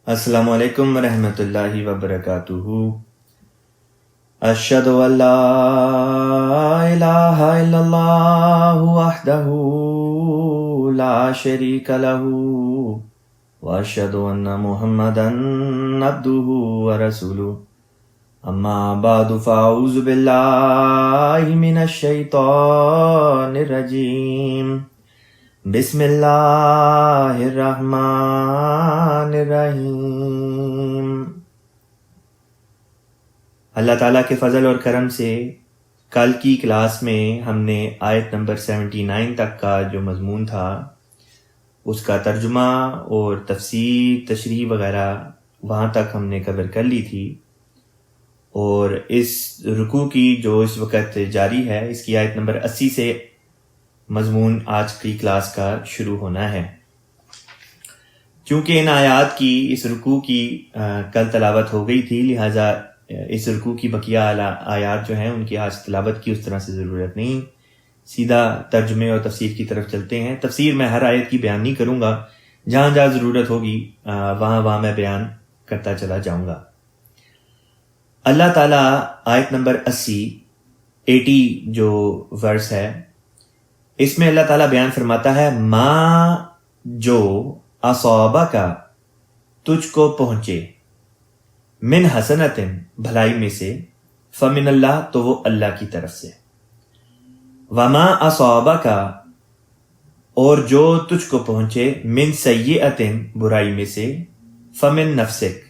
السلام علیکم ورحمۃ اللہ وبرکاتہ۔ اشہد ان لا الہ الا اللہ وحدہ لا شریک لہ واشہد ان محمدا عبدہ ورسولہ۔ اما بعد فاعوذ باللہ من الشیطان الرجیم۔ بسم اللہ الرحمن الرحیم۔ اللہ تعالیٰ کے فضل اور کرم سے کل کی کلاس میں ہم نے آیت نمبر 79 تک کا جو مضمون تھا اس کا ترجمہ اور تفسیر تشریح وغیرہ وہاں تک ہم نے کور کر لی تھی، اور اس رکوع کی جو اس وقت جاری ہے اس کی آیت نمبر 80 سے مضمون آج کی کلاس کا شروع ہونا ہے۔ چونکہ ان آیات کی اس رکوع کی کل تلاوت ہو گئی تھی، لہٰذا اس رکوع کی بقیہ آیات جو ہیں ان کی آج تلاوت کی اس طرح سے ضرورت نہیں، سیدھا ترجمے اور تفسیر کی طرف چلتے ہیں۔ تفسیر میں ہر آیت کی بیان نہیں کروں گا، جہاں جہاں ضرورت ہوگی وہاں میں بیان کرتا چلا جاؤں گا۔ اللہ تعالیٰ آیت نمبر 80 جو ورس ہے اس میں اللہ تعالیٰ بیان فرماتا ہے، ما جو اصابک تجھ کو پہنچے، من حسنت بھلائی میں سے، فمن اللہ تو وہ اللہ کی طرف سے، وما اصابک اور جو تجھ کو پہنچے، من سیئت برائی میں سے، فمن نفسک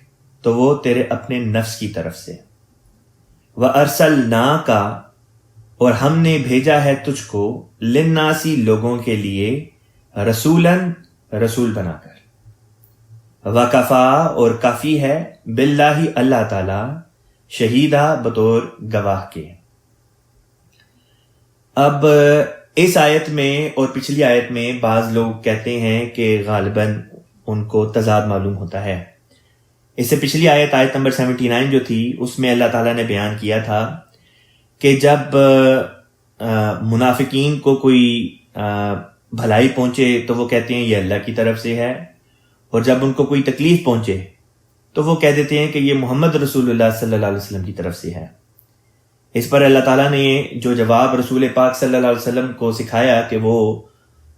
تو وہ تیرے اپنے نفس کی طرف سے، وارسلناک اور ہم نے بھیجا ہے تجھ کو، للناسی لوگوں کے لیے، رسولاً رسول بنا کر، وکفا اور کافی ہے، باللہ اللہ تعالی، شہیدہ بطور گواہ کے۔ اب اس آیت میں اور پچھلی آیت میں بعض لوگ کہتے ہیں کہ غالباً ان کو تضاد معلوم ہوتا ہے۔ اس سے پچھلی آیت نمبر 79 جو تھی اس میں اللہ تعالیٰ نے بیان کیا تھا کہ جب منافقین کو کوئی بھلائی پہنچے تو وہ کہتے ہیں یہ اللہ کی طرف سے ہے، اور جب ان کو کوئی تکلیف پہنچے تو وہ کہہ دیتے ہیں کہ یہ محمد رسول اللہ صلی اللہ علیہ وسلم کی طرف سے ہے۔ اس پر اللہ تعالیٰ نے جو جواب رسول پاک صلی اللہ علیہ وسلم کو سکھایا کہ وہ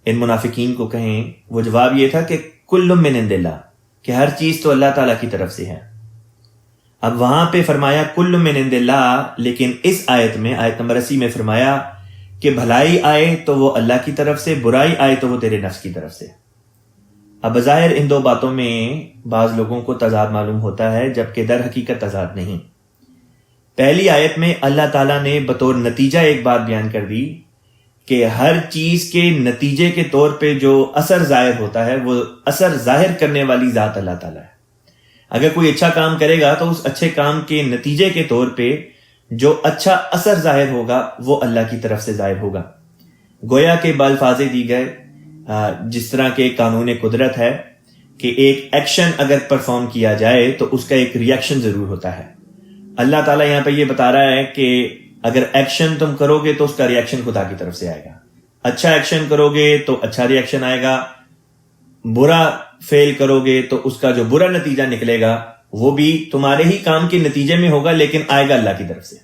ان منافقین کو کہیں، وہ جواب یہ تھا کہ کل من عند اللہ، کہ ہر چیز تو اللہ تعالیٰ کی طرف سے ہے۔ اب وہاں پہ فرمایا کل من عند اللہ، لیکن اس آیت میں آیت نمبر 80 میں فرمایا کہ بھلائی آئے تو وہ اللہ کی طرف سے، برائی آئے تو وہ تیرے نفس کی طرف سے۔ اب بظاہر ان دو باتوں میں بعض لوگوں کو تضاد معلوم ہوتا ہے، جبکہ در حقیقت تضاد نہیں۔ پہلی آیت میں اللہ تعالیٰ نے بطور نتیجہ ایک بات بیان کر دی کہ ہر چیز کے نتیجے کے طور پہ جو اثر ظاہر ہوتا ہے وہ اثر ظاہر کرنے والی ذات اللہ تعالیٰ ہے۔ اگر کوئی اچھا کام کرے گا تو اس اچھے کام کے نتیجے کے طور پہ جو اچھا اثر ظاہر ہوگا وہ اللہ کی طرف سے ظاہر ہوگا۔ گویا کہ بالفاظ دیگر جس طرح کے قانون قدرت ہے کہ ایک ایکشن اگر پرفارم کیا جائے تو اس کا ایک ری ایکشن ضرور ہوتا ہے۔ اللہ تعالیٰ یہاں پہ یہ بتا رہا ہے کہ اگر ایکشن تم کرو گے تو اس کا ری ایکشن خدا کی طرف سے آئے گا۔ اچھا ایکشن کرو گے تو اچھا ری ایکشن آئے گا، برا فیل کرو گے تو اس کا جو برا نتیجہ نکلے گا وہ بھی تمہارے ہی کام کے نتیجے میں ہوگا، لیکن آئے گا اللہ کی طرف سے۔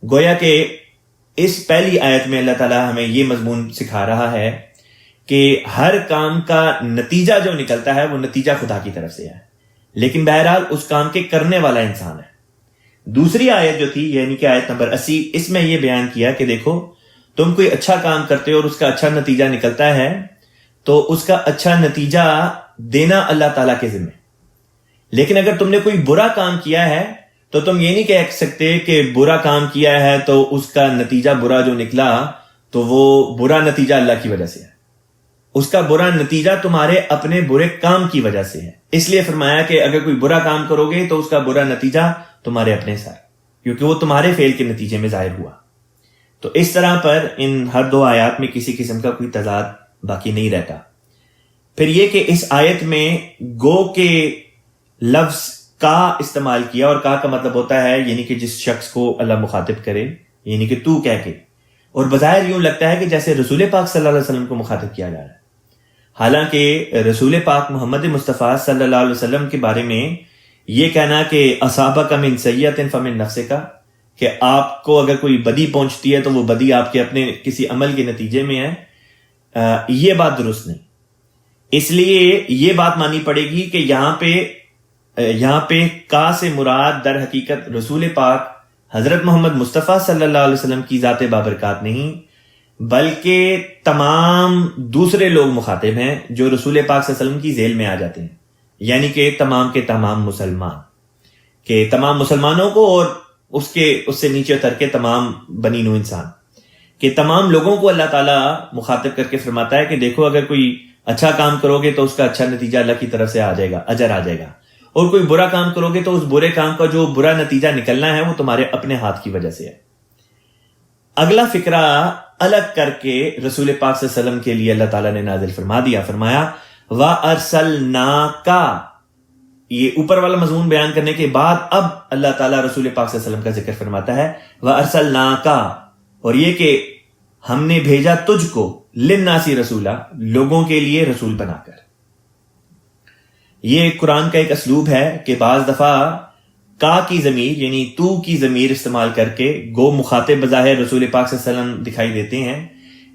گویا کہ اس پہلی آیت میں اللہ تعالیٰ ہمیں یہ مضمون سکھا رہا ہے کہ ہر کام کا نتیجہ جو نکلتا ہے وہ نتیجہ خدا کی طرف سے ہے، لیکن بہرحال اس کام کے کرنے والا انسان ہے۔ دوسری آیت جو تھی یعنی کہ آیت نمبر 80، اس میں یہ بیان کیا کہ دیکھو تم کوئی اچھا کام کرتے ہو اور اس کا اچھا نتیجہ نکلتا ہے تو اس کا اچھا نتیجہ دینا اللہ تعالیٰ کے ذمہ، لیکن اگر تم نے کوئی برا کام کیا ہے تو تم یہ نہیں کہہ سکتے کہ برا کام کیا ہے تو اس کا نتیجہ برا جو نکلا تو وہ برا نتیجہ اللہ کی وجہ سے ہے۔ اس کا برا نتیجہ تمہارے اپنے برے کام کی وجہ سے ہے۔ اس لیے فرمایا کہ اگر کوئی برا کام کرو گے تو اس کا برا نتیجہ تمہارے اپنے ساتھ، کیونکہ وہ تمہارے فعل کے نتیجے میں ظاہر ہوا۔ تو اس طرح پر ان ہر دو آیات میں کسی قسم کا کوئی تضاد باقی نہیں رہتا۔ پھر یہ کہ اس آیت میں گو کے لفظ کا استعمال کیا، اور کا مطلب ہوتا ہے یعنی کہ جس شخص کو اللہ مخاطب کرے، یعنی کہ تو کہہ کے، اور بظاہر یوں لگتا ہے کہ جیسے رسول پاک صلی اللہ علیہ وسلم کو مخاطب کیا جا رہا ہے۔ حالانکہ رسول پاک محمد مصطفیٰ صلی اللہ علیہ وسلم کے بارے میں یہ کہنا کہ اصابک من سیئۃ فمن نفسک، کہ آپ کو اگر کوئی بدی پہنچتی ہے تو وہ بدی آپ کے اپنے کسی عمل کے نتیجے میں ہے، یہ بات درست نہیں۔ اس لیے یہ بات مانی پڑے گی کہ یہاں پہ کا سے مراد در حقیقت رسول پاک حضرت محمد مصطفیٰ صلی اللہ علیہ وسلم کی ذات بابرکات نہیں، بلکہ تمام دوسرے لوگ مخاطب ہیں جو رسول پاک صلی اللہ علیہ وسلم کی ذیل میں آ جاتے ہیں، یعنی کہ تمام کے تمام مسلمان، کہ تمام مسلمانوں کو اور اس سے نیچے اتر کے تمام بنی نوح انسان، کہ تمام لوگوں کو اللہ تعالیٰ مخاطب کر کے فرماتا ہے کہ دیکھو اگر کوئی اچھا کام کرو گے تو اس کا اچھا نتیجہ اللہ کی طرف سے آ جائے گا، اجر آ جائے گا، اور کوئی برا کام کرو گے تو اس برے کام کا جو برا نتیجہ نکلنا ہے وہ تمہارے اپنے ہاتھ کی وجہ سے ہے۔ اگلا فقرہ الگ کر کے رسول پاک صلی اللہ علیہ وسلم کے لیے اللہ تعالیٰ نے نازل فرما دیا، فرمایا وَأَرْسَلْنَاكَ، یہ اوپر والا مضمون بیان کرنے کے بعد اب اللہ تعالیٰ رسول پاک صلی اللہ علیہ وسلم کا ذکر فرماتا ہے وَأَرْسَلْنَاكَ، اور یہ کہ ہم نے بھیجا تجھ کو للناس رسولا، لوگوں کے لیے رسول بنا کر۔ یہ قرآن کا ایک اسلوب ہے کہ بعض دفعہ کا کی ضمیر یعنی تو کی ضمیر استعمال کر کے گو مخاطب بظاہر رسول پاک صلی اللہ علیہ وسلم دکھائی دیتے ہیں،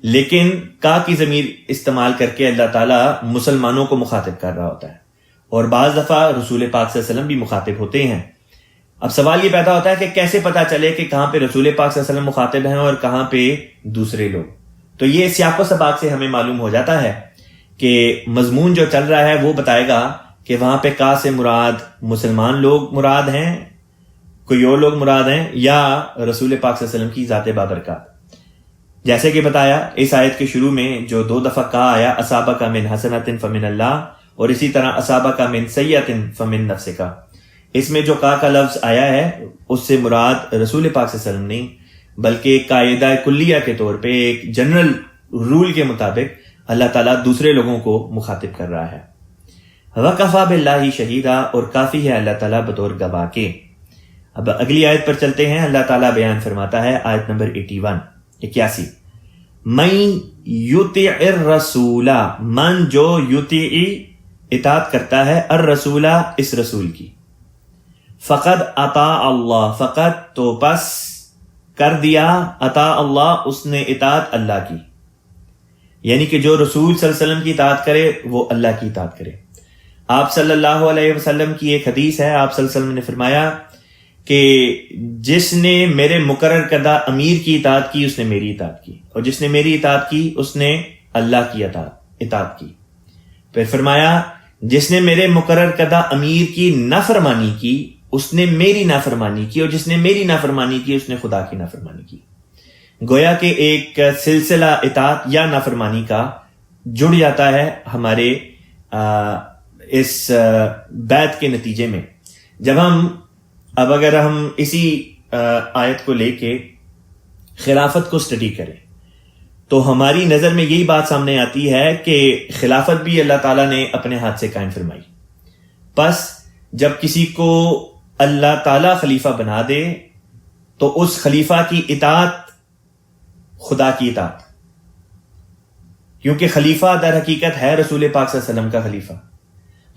لیکن کا کی ضمیر استعمال کر کے اللہ تعالیٰ مسلمانوں کو مخاطب کر رہا ہوتا ہے، اور بعض دفعہ رسول پاک صلی اللہ علیہ وسلم بھی مخاطب ہوتے ہیں۔ اب سوال یہ پیدا ہوتا ہے کہ کیسے پتا چلے کہ کہاں پہ رسول پاک صلی اللہ علیہ وسلم مخاطب ہیں اور کہاں پہ دوسرے لوگ؟ تو یہ سیاق و سباق سے ہمیں معلوم ہو جاتا ہے کہ مضمون جو چل رہا ہے وہ بتائے گا کہ وہاں پہ کا سے مراد مسلمان لوگ مراد ہیں، کوئی اور لوگ مراد ہیں، یا رسول پاک صلی اللہ علیہ وسلم کی ذات بابرکات۔ جیسے کہ بتایا اس آیت کے شروع میں جو 2 دفعہ کا آیا اصابک من حسنۃ فمن اللہ، اور اسی طرح اصابک من سیئۃ فمن نفسک، اس میں جو کا لفظ آیا ہے اس سے مراد رسول پاک صلی اللہ علیہ وسلم نہیں، بلکہ ایک قاعدہ کلیہ کے طور پہ ایک جنرل رول کے مطابق اللہ تعالیٰ دوسرے لوگوں کو مخاطب کر رہا ہے۔ وَكَفَى بِاللَّهِ شَهِيدًا، اور کافی ہے اللہ تعالیٰ بطور گواہ کے۔ اب اگلی آیت پر چلتے ہیں۔ اللہ تعالیٰ بیان فرماتا ہے آیت نمبر 81 مَن یُطِعِ الرَّسُولَ، من جو یُطِعِ اطاعت کرتا ہے، الرسول اس رسول کی، فقد اطاع اللہ، فقط تو پس کر دیا، اطاع اللہ اس نے اطاعت اللہ کی، یعنی کہ جو رسول صلی اللہ علیہ وسلم کی اطاعت کرے وہ اللہ کی اطاعت کرے۔ آپ صلی اللہ علیہ وسلم کی ایک حدیث ہے، آپ صلی اللہ علیہ وسلم نے فرمایا کہ جس نے میرے مقرر کردہ امیر کی اطاعت کی اس نے میری اطاعت کی، اور جس نے میری اطاعت کی اس نے اللہ کی اطاعت کی۔ پھر فرمایا جس نے میرے مقرر کردہ امیر کی نافرمانی کی اس نے میری نافرمانی کی، اور جس نے میری نافرمانی کی اس نے خدا کی نافرمانی کی۔ گویا کہ ایک سلسلہ اطاعت یا نافرمانی کا جڑ جاتا ہے ہمارے اس بیعت کے نتیجے میں۔ اگر ہم اسی آیت کو لے کے خلافت کو سٹڈی کریں تو ہماری نظر میں یہی بات سامنے آتی ہے کہ خلافت بھی اللہ تعالیٰ نے اپنے ہاتھ سے قائم فرمائی۔ پس جب کسی کو اللہ تعالیٰ خلیفہ بنا دے تو اس خلیفہ کی اطاعت خدا کی اطاعت، کیونکہ خلیفہ در حقیقت ہے رسول پاک صلی اللہ علیہ وسلم کا خلیفہ،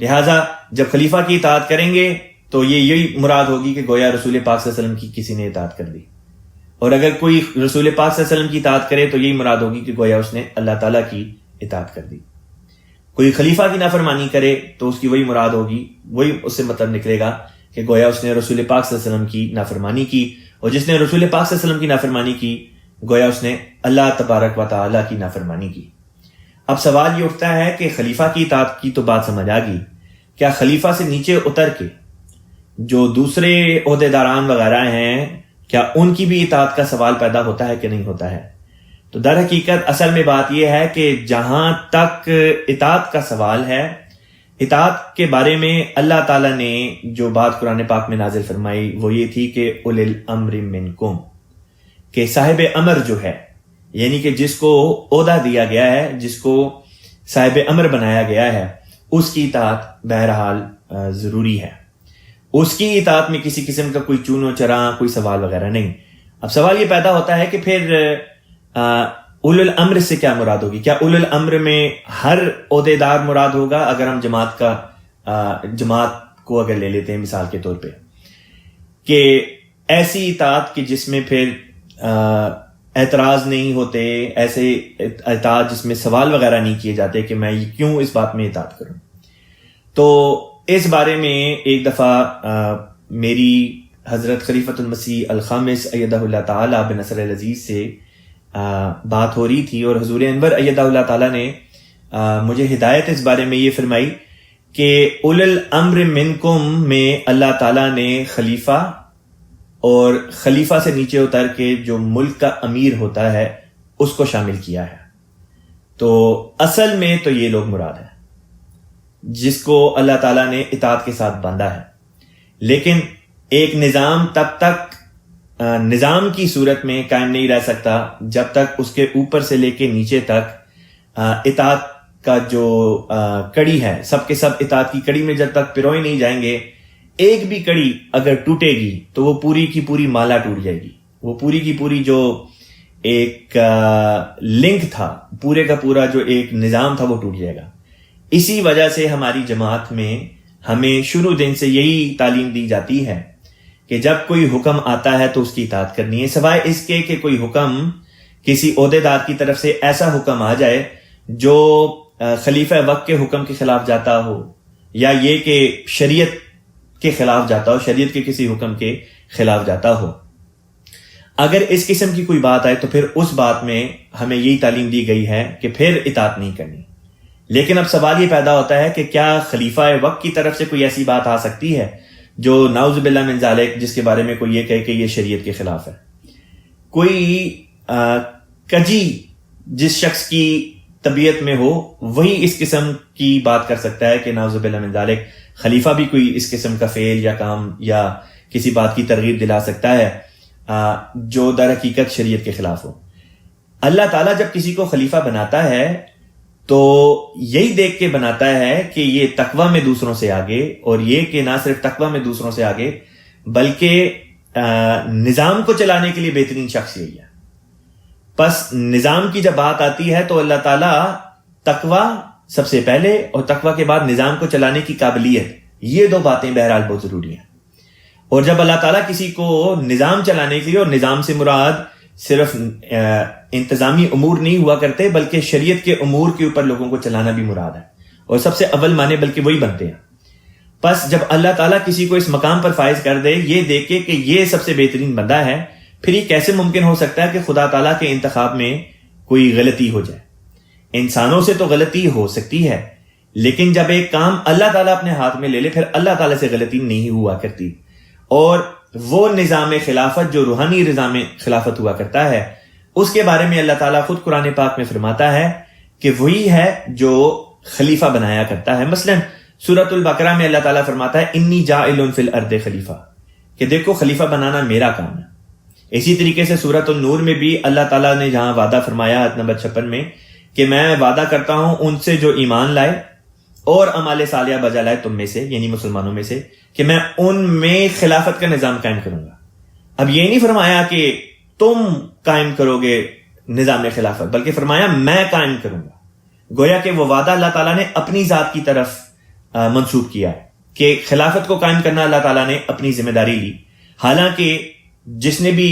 لہٰذا جب خلیفہ کی اطاعت کریں گے تو یہی مراد ہوگی کہ گویا رسول پاک صلی اللہ علیہ وسلم کی کسی نے اطاعت کر دی، اور اگر کوئی رسول پاک صلی اللہ علیہ وسلم کی اطاعت کرے تو یہی مراد ہوگی کہ گویا اس نے اللہ تعالیٰ کی اطاعت کر دی۔ کوئی خلیفہ کی نافرمانی کرے تو اس کی وہی مراد ہوگی، وہی اس سے مطلب نکلے گا کہ گویا اس نے رسول پاک صلی اللہ علیہ وسلم کی نافرمانی کی، اور جس نے رسول پاک صلی اللہ علیہ وسلم کی نافرمانی کی گویا اس نے اللہ تبارک و تعالیٰ کی نافرمانی کی۔ اب سوال یہ اٹھتا ہے کہ خلیفہ کی اطاعت کی تو بات سمجھ آ گئی، کیا خلیفہ سے نیچے اتر کے جو دوسرے عہدے داران وغیرہ ہیں کیا ان کی بھی اطاعت کا سوال پیدا ہوتا ہے کہ نہیں ہوتا ہے؟ تو در حقیقت اصل میں بات یہ ہے کہ جہاں تک اطاعت کا سوال ہے، اطاعت کے بارے میں اللہ تعالیٰ نے جو بات قرآن پاک میں نازل فرمائی وہ یہ تھی کہ اولی الامر منکم، کہ صاحب امر جو ہے، یعنی کہ جس کو عہدہ دیا گیا ہے، جس کو صاحب امر بنایا گیا ہے، اس کی اطاعت بہرحال ضروری ہے۔ اس کی اطاعت میں کسی قسم کا کوئی چون و چرا، کوئی سوال وغیرہ نہیں۔ اب سوال یہ پیدا ہوتا ہے کہ پھر اولو الامر سے کیا مراد ہوگی؟ کیا اولو الامر میں ہر عہدے دار مراد ہوگا؟ اگر ہم جماعت کو اگر لے لیتے ہیں مثال کے طور پہ، کہ ایسی اطاعت کہ جس میں پھر اعتراض نہیں ہوتے، ایسے اطاعت جس میں سوال وغیرہ نہیں کیے جاتے کہ میں کیوں اس بات میں اطاعت کروں. تو اس بارے میں ایک دفعہ میری حضرت خلیفۃ المسیح الخامس ایدہ اللہ تعالی بنصر العزیز سے بات ہو رہی تھی، اور حضور انور ایدہ اللہ تعالی نے مجھے ہدایت اس بارے میں یہ فرمائی کہ اولو الامر منکم میں اللہ تعالیٰ نے خلیفہ اور خلیفہ سے نیچے اتر کے جو ملک کا امیر ہوتا ہے اس کو شامل کیا ہے. تو اصل میں تو یہ لوگ مراد ہیں جس کو اللہ تعالیٰ نے اطاعت کے ساتھ باندھا ہے. لیکن ایک نظام تب تک نظام کی صورت میں قائم نہیں رہ سکتا جب تک اس کے اوپر سے لے کے نیچے تک اطاعت کا جو کڑی ہے، سب کے سب اطاعت کی کڑی میں جب تک پروئے نہیں جائیں گے، ایک بھی کڑی اگر ٹوٹے گی تو وہ پوری کی پوری مالا ٹوٹ جائے گی. وہ پوری کی پوری جو ایک لنک تھا، پورے کا پورا جو ایک نظام تھا وہ ٹوٹ جائے گا. اسی وجہ سے ہماری جماعت میں ہمیں شروع دن سے یہی تعلیم دی جاتی ہے کہ جب کوئی حکم آتا ہے تو اس کی اطاعت کرنی ہے، سوائے اس کے کہ کوئی حکم کسی عہدے دار کی طرف سے ایسا حکم آ جائے جو خلیفہ وقت کے حکم کے خلاف جاتا ہو، یا یہ کہ شریعت کے خلاف جاتا ہو، شریعت کے کسی حکم کے خلاف جاتا ہو. اگر اس قسم کی کوئی بات آئے تو پھر اس بات میں ہمیں یہی تعلیم دی گئی ہے کہ پھر اطاعت نہیں کرنی. لیکن اب سوال یہ پیدا ہوتا ہے کہ کیا خلیفہ وقت کی طرف سے کوئی ایسی بات آ سکتی ہے جو نعوذ باللہ من ذالک، جس کے بارے میں کوئی یہ کہے کہ یہ شریعت کے خلاف ہے؟ کوئی کجی جس شخص کی طبیعت میں ہو وہی اس قسم کی بات کر سکتا ہے کہ نعوذ باللہ من ذالک خلیفہ بھی کوئی اس قسم کا فعل یا کام یا کسی بات کی ترغیب دلا سکتا ہے جو در حقیقت شریعت کے خلاف ہو. اللہ تعالیٰ جب کسی کو خلیفہ بناتا ہے تو یہی دیکھ کے بناتا ہے کہ یہ تقوی میں دوسروں سے آگے، اور یہ کہ نہ صرف تقوی میں دوسروں سے آگے بلکہ نظام کو چلانے کے لیے بہترین شخص یہی ہے. پس نظام کی جب بات آتی ہے تو اللہ تعالیٰ تقوی سب سے پہلے اور تقوی کے بعد نظام کو چلانے کی قابلیت، یہ دو باتیں بہرحال بہت ضروری ہیں. اور جب اللہ تعالیٰ کسی کو نظام چلانے کے لیے، اور نظام سے مراد صرف انتظامی امور نہیں ہوا کرتے بلکہ شریعت کے امور کے اوپر لوگوں کو چلانا بھی مراد ہے، اور سب سے اول معنی بلکہ وہی بنتے ہیں. پس جب اللہ تعالیٰ کسی کو اس مقام پر فائز کر دے، یہ دیکھے کہ یہ سب سے بہترین بندہ ہے، پھر یہ کیسے ممکن ہو سکتا ہے کہ خدا تعالیٰ کے انتخاب میں کوئی غلطی ہو جائے؟ انسانوں سے تو غلطی ہو سکتی ہے، لیکن جب ایک کام اللہ تعالیٰ اپنے ہاتھ میں لے لے پھر اللہ تعالیٰ سے غلطی نہیں ہوا کرتی. اور وہ نظام خلافت جو روحانی نظام خلافت ہوا کرتا ہے، اس کے بارے میں اللہ تعالیٰ خود قرآن پاک میں فرماتا ہے کہ وہی ہے جو خلیفہ بنایا کرتا ہے. مثلا سورۃ البقرہ میں اللہ تعالیٰ فرماتا ہے انی جاعل فی الارض خلیفہ، کہ دیکھو خلیفہ بنانا میرا کام ہے. اسی طریقے سے سورۃ النور میں بھی اللہ تعالیٰ نے جہاں وعدہ فرمایا آیت نمبر 56 میں کہ میں وعدہ کرتا ہوں ان سے جو ایمان لائے اور اعمال صالحہ بجا لائے تم میں سے، یعنی مسلمانوں میں سے، کہ میں ان میں خلافت کا نظام قائم کروں گا. اب یہ نہیں فرمایا کہ تم قائم کرو گے نظام خلافت، بلکہ فرمایا میں قائم کروں گا. گویا کہ وہ وعدہ اللہ تعالیٰ نے اپنی ذات کی طرف منسوب کیا ہے کہ خلافت کو قائم کرنا اللہ تعالیٰ نے اپنی ذمہ داری لی. حالانکہ جس نے بھی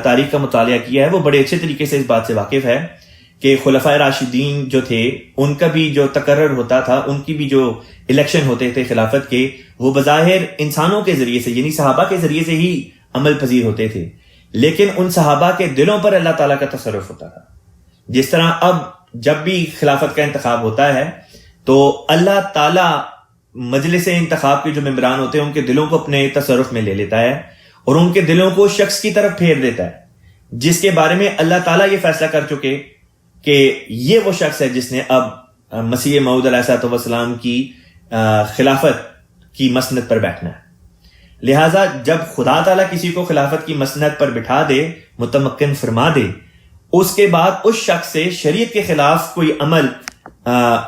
تاریخ کا مطالعہ کیا ہے وہ بڑے اچھے طریقے سے اس بات سے واقف ہے کہ خلفائے راشدین جو تھے ان کا بھی جو تقرر ہوتا تھا، ان کی بھی جو الیکشن ہوتے تھے خلافت کے، وہ بظاہر انسانوں کے ذریعے سے یعنی صحابہ کے ذریعے سے ہی عمل پذیر ہوتے تھے، لیکن ان صحابہ کے دلوں پر اللہ تعالیٰ کا تصرف ہوتا تھا. جس طرح اب جب بھی خلافت کا انتخاب ہوتا ہے تو اللہ تعالیٰ مجلس انتخاب کے جو ممبران ہوتے ہیں ان کے دلوں کو اپنے تصرف میں لے لیتا ہے اور ان کے دلوں کو شخص کی طرف پھیر دیتا ہے جس کے بارے میں اللہ تعالیٰ یہ فیصلہ کر چکے کہ یہ وہ شخص ہے جس نے اب مسیح موعود علیہ الصلوۃ والسلام کی خلافت کی مسند پر بیٹھنا ہے. لہٰذا جب خدا تعالیٰ کسی کو خلافت کی مسند پر بٹھا دے، متمکن فرما دے، اس کے بعد اس شخص سے شریعت کے خلاف کوئی عمل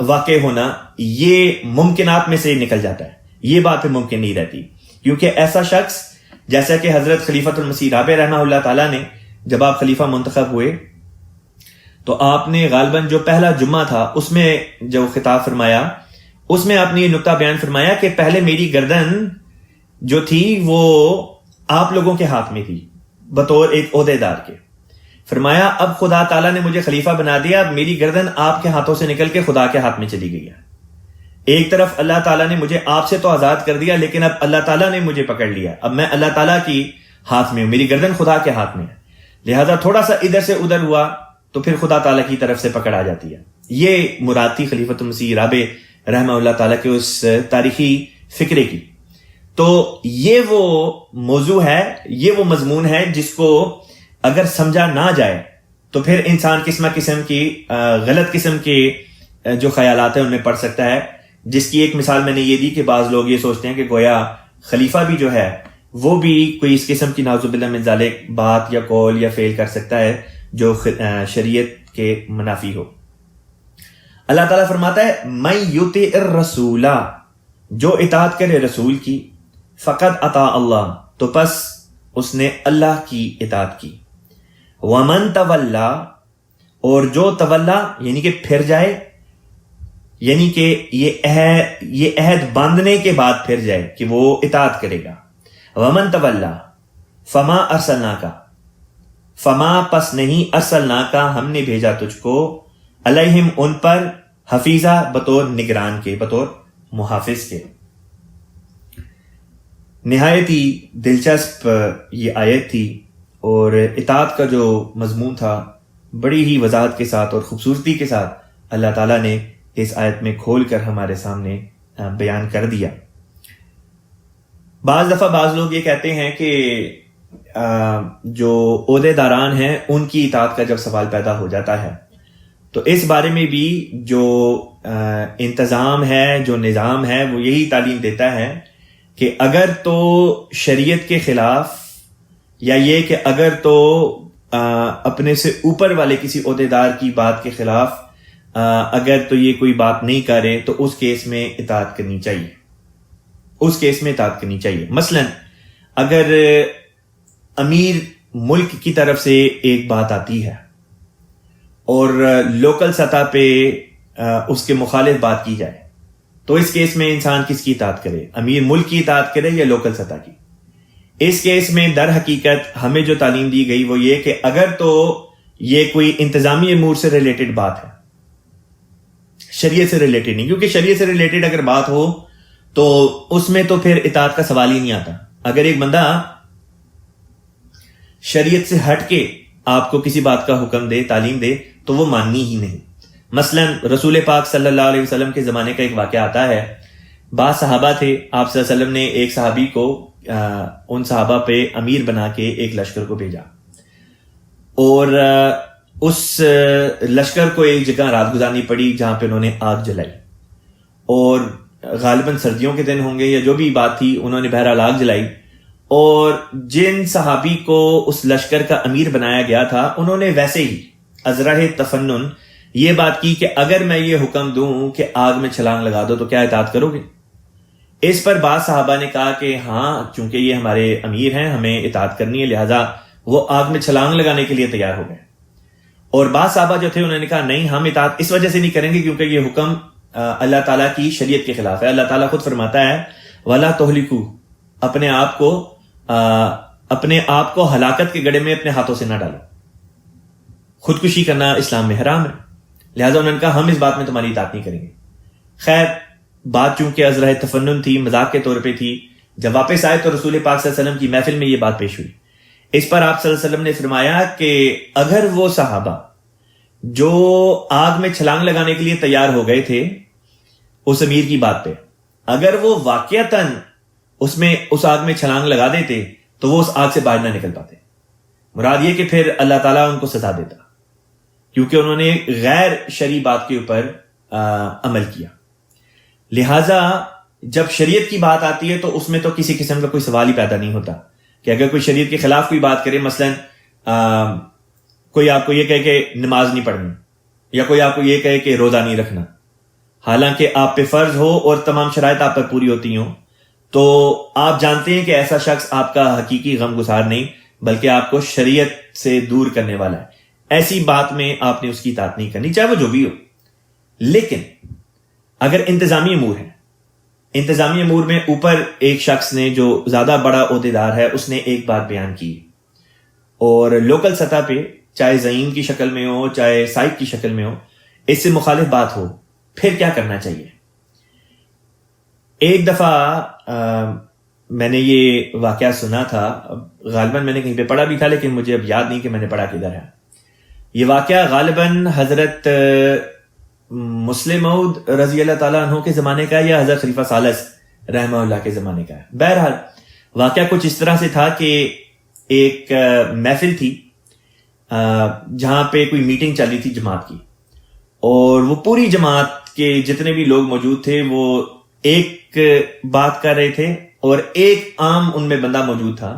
واقع ہونا یہ ممکنات میں سے نکل جاتا ہے. یہ بات پھر ممکن نہیں رہتی، کیونکہ ایسا شخص جیسا کہ حضرت خلیفۃ المسیح رابع رحمہ اللہ تعالیٰ نے جب آپ خلیفہ منتخب ہوئے تو آپ نے غالباً جو پہلا جمعہ تھا اس میں جو خطاب فرمایا اس میں آپ نے یہ نقطہ بیان فرمایا کہ پہلے میری گردن جو تھی وہ آپ لوگوں کے ہاتھ میں تھی بطور ایک عہدے دار کے. فرمایا اب خدا تعالیٰ نے مجھے خلیفہ بنا دیا, اب میری گردن آپ کے ہاتھوں سے نکل کے خدا کے ہاتھ میں چلی گئی ہے. ایک طرف اللہ تعالیٰ نے مجھے آپ سے تو آزاد کر دیا, لیکن اب اللہ تعالیٰ نے مجھے پکڑ لیا, اب میں اللہ تعالیٰ کی ہاتھ میں ہوں, میری گردن خدا کے ہاتھ میں ہے. لہذا تھوڑا سا ادھر سے ادھر ہوا تو پھر خدا تعالیٰ کی طرف سے پکڑ آ جاتی ہے. یہ مراد تھی خلیفۃ المسیح رابع رحمہ اللہ تعالیٰ کے اس تاریخی فکرے کی. تو یہ وہ موضوع ہے, یہ وہ مضمون ہے جس کو اگر سمجھا نہ جائے تو پھر انسان قسم کی غلط قسم کے جو خیالات ہیں ان میں پڑ سکتا ہے. جس کی ایک مثال میں نے یہ دی کہ بعض لوگ یہ سوچتے ہیں کہ گویا خلیفہ بھی جو ہے وہ بھی کوئی اس قسم کی نعوذ باللہ من ذالک بات یا قول یا فعل کر سکتا ہے جو شریعت کے منافی ہو. اللہ تعالیٰ فرماتا ہے من یطع الرسول, جو اطاعت کرے رسول کی, فقد اطاع اللہ, تو پس اس نے اللہ کی اطاعت کی. ومن تولا, اور جو تولا یعنی کہ پھر جائے, یعنی کہ یہ عہد باندھنے کے بعد پھر جائے کہ وہ اطاعت کرے گا. ومن تولا فما ارسلناک, فما پس نہیں, ارسلناک ہم نے بھیجا تجھ کو, علیہم ان پر, حفیظہ بطور نگران کے, بطور محافظ کے. نہایت ہی دلچسپ یہ آیت تھی, اور اطاعت کا جو مضمون تھا بڑی ہی وضاحت کے ساتھ اور خوبصورتی کے ساتھ اللہ تعالیٰ نے اس آیت میں کھول کر ہمارے سامنے بیان کر دیا. بعض دفعہ بعض لوگ یہ کہتے ہیں کہ جو عہدے داران ہیں ان کی اطاعت کا جب سوال پیدا ہو جاتا ہے تو اس بارے میں بھی جو انتظام ہے, جو نظام ہے, وہ یہی تعلیم دیتا ہے کہ اگر تو شریعت کے خلاف, یا یہ کہ اگر تو اپنے سے اوپر والے کسی عہدے دار کی بات کے خلاف اگر تو یہ کوئی بات نہیں کرے تو اس کیس میں اطاعت کرنی چاہیے, اس کیس میں اطاعت کرنی چاہیے. مثلا اگر امیر ملک کی طرف سے ایک بات آتی ہے اور لوکل سطح پہ اس کے مخالف بات کی جائے تو اس کیس میں انسان کس کی اطاعت کرے, امیر ملک کی اطاعت کرے یا لوکل سطح کی؟ اس کیس میں در حقیقت ہمیں جو تعلیم دی گئی وہ یہ کہ اگر تو یہ کوئی انتظامی امور سے ریلیٹڈ بات ہے, شریعت سے ریلیٹڈ نہیں, کیونکہ شریعت سے ریلیٹڈ اگر بات ہو تو اس میں تو پھر اطاعت کا سوال ہی نہیں آتا. اگر ایک بندہ شریعت سے ہٹ کے آپ کو کسی بات کا حکم دے, تعلیم دے, تو وہ ماننی ہی نہیں. مثلا رسول پاک صلی اللہ علیہ وسلم کے زمانے کا ایک واقعہ آتا ہے. بعض صحابہ تھے, آپ صلی اللہ علیہ وسلم نے ایک صحابی کو ان صحابہ پہ امیر بنا کے ایک لشکر کو بھیجا, اور اس لشکر کو ایک جگہ رات گزارنی پڑی جہاں پہ انہوں نے آگ جلائی, اور غالباً سردیوں کے دن ہوں گے یا جو بھی بات تھی, انہوں نے بہرحال آگ جلائی. اور جن صحابی کو اس لشکر کا امیر بنایا گیا تھا انہوں نے ویسے ہی ازرہ تفنن یہ بات کی کہ اگر میں یہ حکم دوں کہ آگ میں چھلانگ لگا دو تو کیا اطاعت کرو گے؟ اس پر بعض صحابہ نے کہا کہ ہاں, چونکہ یہ ہمارے امیر ہیں ہمیں اطاعت کرنی ہے, لہذا وہ آگ میں چھلانگ لگانے کے لیے تیار ہو گئے. اور بعض صحابہ جو تھے انہوں نے کہا نہیں, ہم اطاعت اس وجہ سے نہیں کریں گے کیونکہ یہ حکم اللہ تعالیٰ کی شریعت کے خلاف ہے. اللہ تعالیٰ خود فرماتا ہے وَلَا تُهْلِكُوا, اپنے آپ کو ہلاکت کے گڑھے میں اپنے ہاتھوں سے نہ ڈالو. خودکشی کرنا اسلام میں حرام ہے, لہٰذا انہوں نے کہا ہم اس بات میں تمہاری اطاعت نہیں کریں گے. خیر بات چونکہ ازرہ تفنن تھی, مذاق کے طور پہ تھی, جب واپس آئے تو رسول پاک صلی اللہ علیہ وسلم کی محفل میں یہ بات پیش ہوئی. اس پر آپ صلی اللہ علیہ وسلم نے فرمایا کہ اگر وہ صحابہ جو آگ میں چھلانگ لگانے کے لیے تیار ہو گئے تھے اس امیر کی بات پہ, اگر وہ واقعتاً اس آگ میں چھلانگ لگا دیتے تو وہ اس آگ سے باہر نہ نکل پاتے. مراد یہ کہ پھر اللہ تعالیٰ ان کو سزا دیتا کیونکہ انہوں نے غیر شرعی بات کے اوپر عمل کیا. لہٰذا جب شریعت کی بات آتی ہے تو اس میں تو کسی قسم کا کوئی سوال ہی پیدا نہیں ہوتا کہ اگر کوئی شریعت کے خلاف کوئی بات کرے, مثلا کوئی آپ کو یہ کہے کہ نماز نہیں پڑھنی, یا کوئی آپ کو یہ کہے کہ روزہ نہیں رکھنا, حالانکہ آپ پہ فرض ہو اور تمام شرائط آپ پر پوری ہوتی ہوں, تو آپ جانتے ہیں کہ ایسا شخص آپ کا حقیقی غم گسار نہیں بلکہ آپ کو شریعت سے دور کرنے والا ہے. ایسی بات میں آپ نے اس کی اطاعت نہیں کرنی، چاہے وہ جو بھی ہو. لیکن اگر انتظامی امور ہیں، انتظامی امور میں اوپر ایک شخص نے جو زیادہ بڑا عہدیدار ہے اس نے ایک بات بیان کی اور لوکل سطح پہ چاہے زعیم کی شکل میں ہو چاہے صاحب کی شکل میں ہو اس سے مخالف بات ہو، پھر کیا کرنا چاہیے؟ ایک دفعہ میں نے یہ واقعہ سنا تھا، غالباً میں نے کہیں پہ پڑھا بھی تھا لیکن مجھے اب یاد نہیں کہ میں نے پڑھا کدھر ہے. یہ واقعہ غالباً حضرت مسلم موعود رضی اللہ تعالیٰ عنہ کے زمانے کا ہے یا حضرت خلیفہ ثالث رحمہ اللہ کے زمانے کا ہے. بہرحال واقعہ کچھ اس طرح سے تھا کہ ایک محفل تھی جہاں پہ کوئی میٹنگ چل رہی تھی جماعت کی، اور وہ پوری جماعت کے جتنے بھی لوگ موجود تھے وہ ایک بات کر رہے تھے، اور ایک عام ان میں بندہ موجود تھا،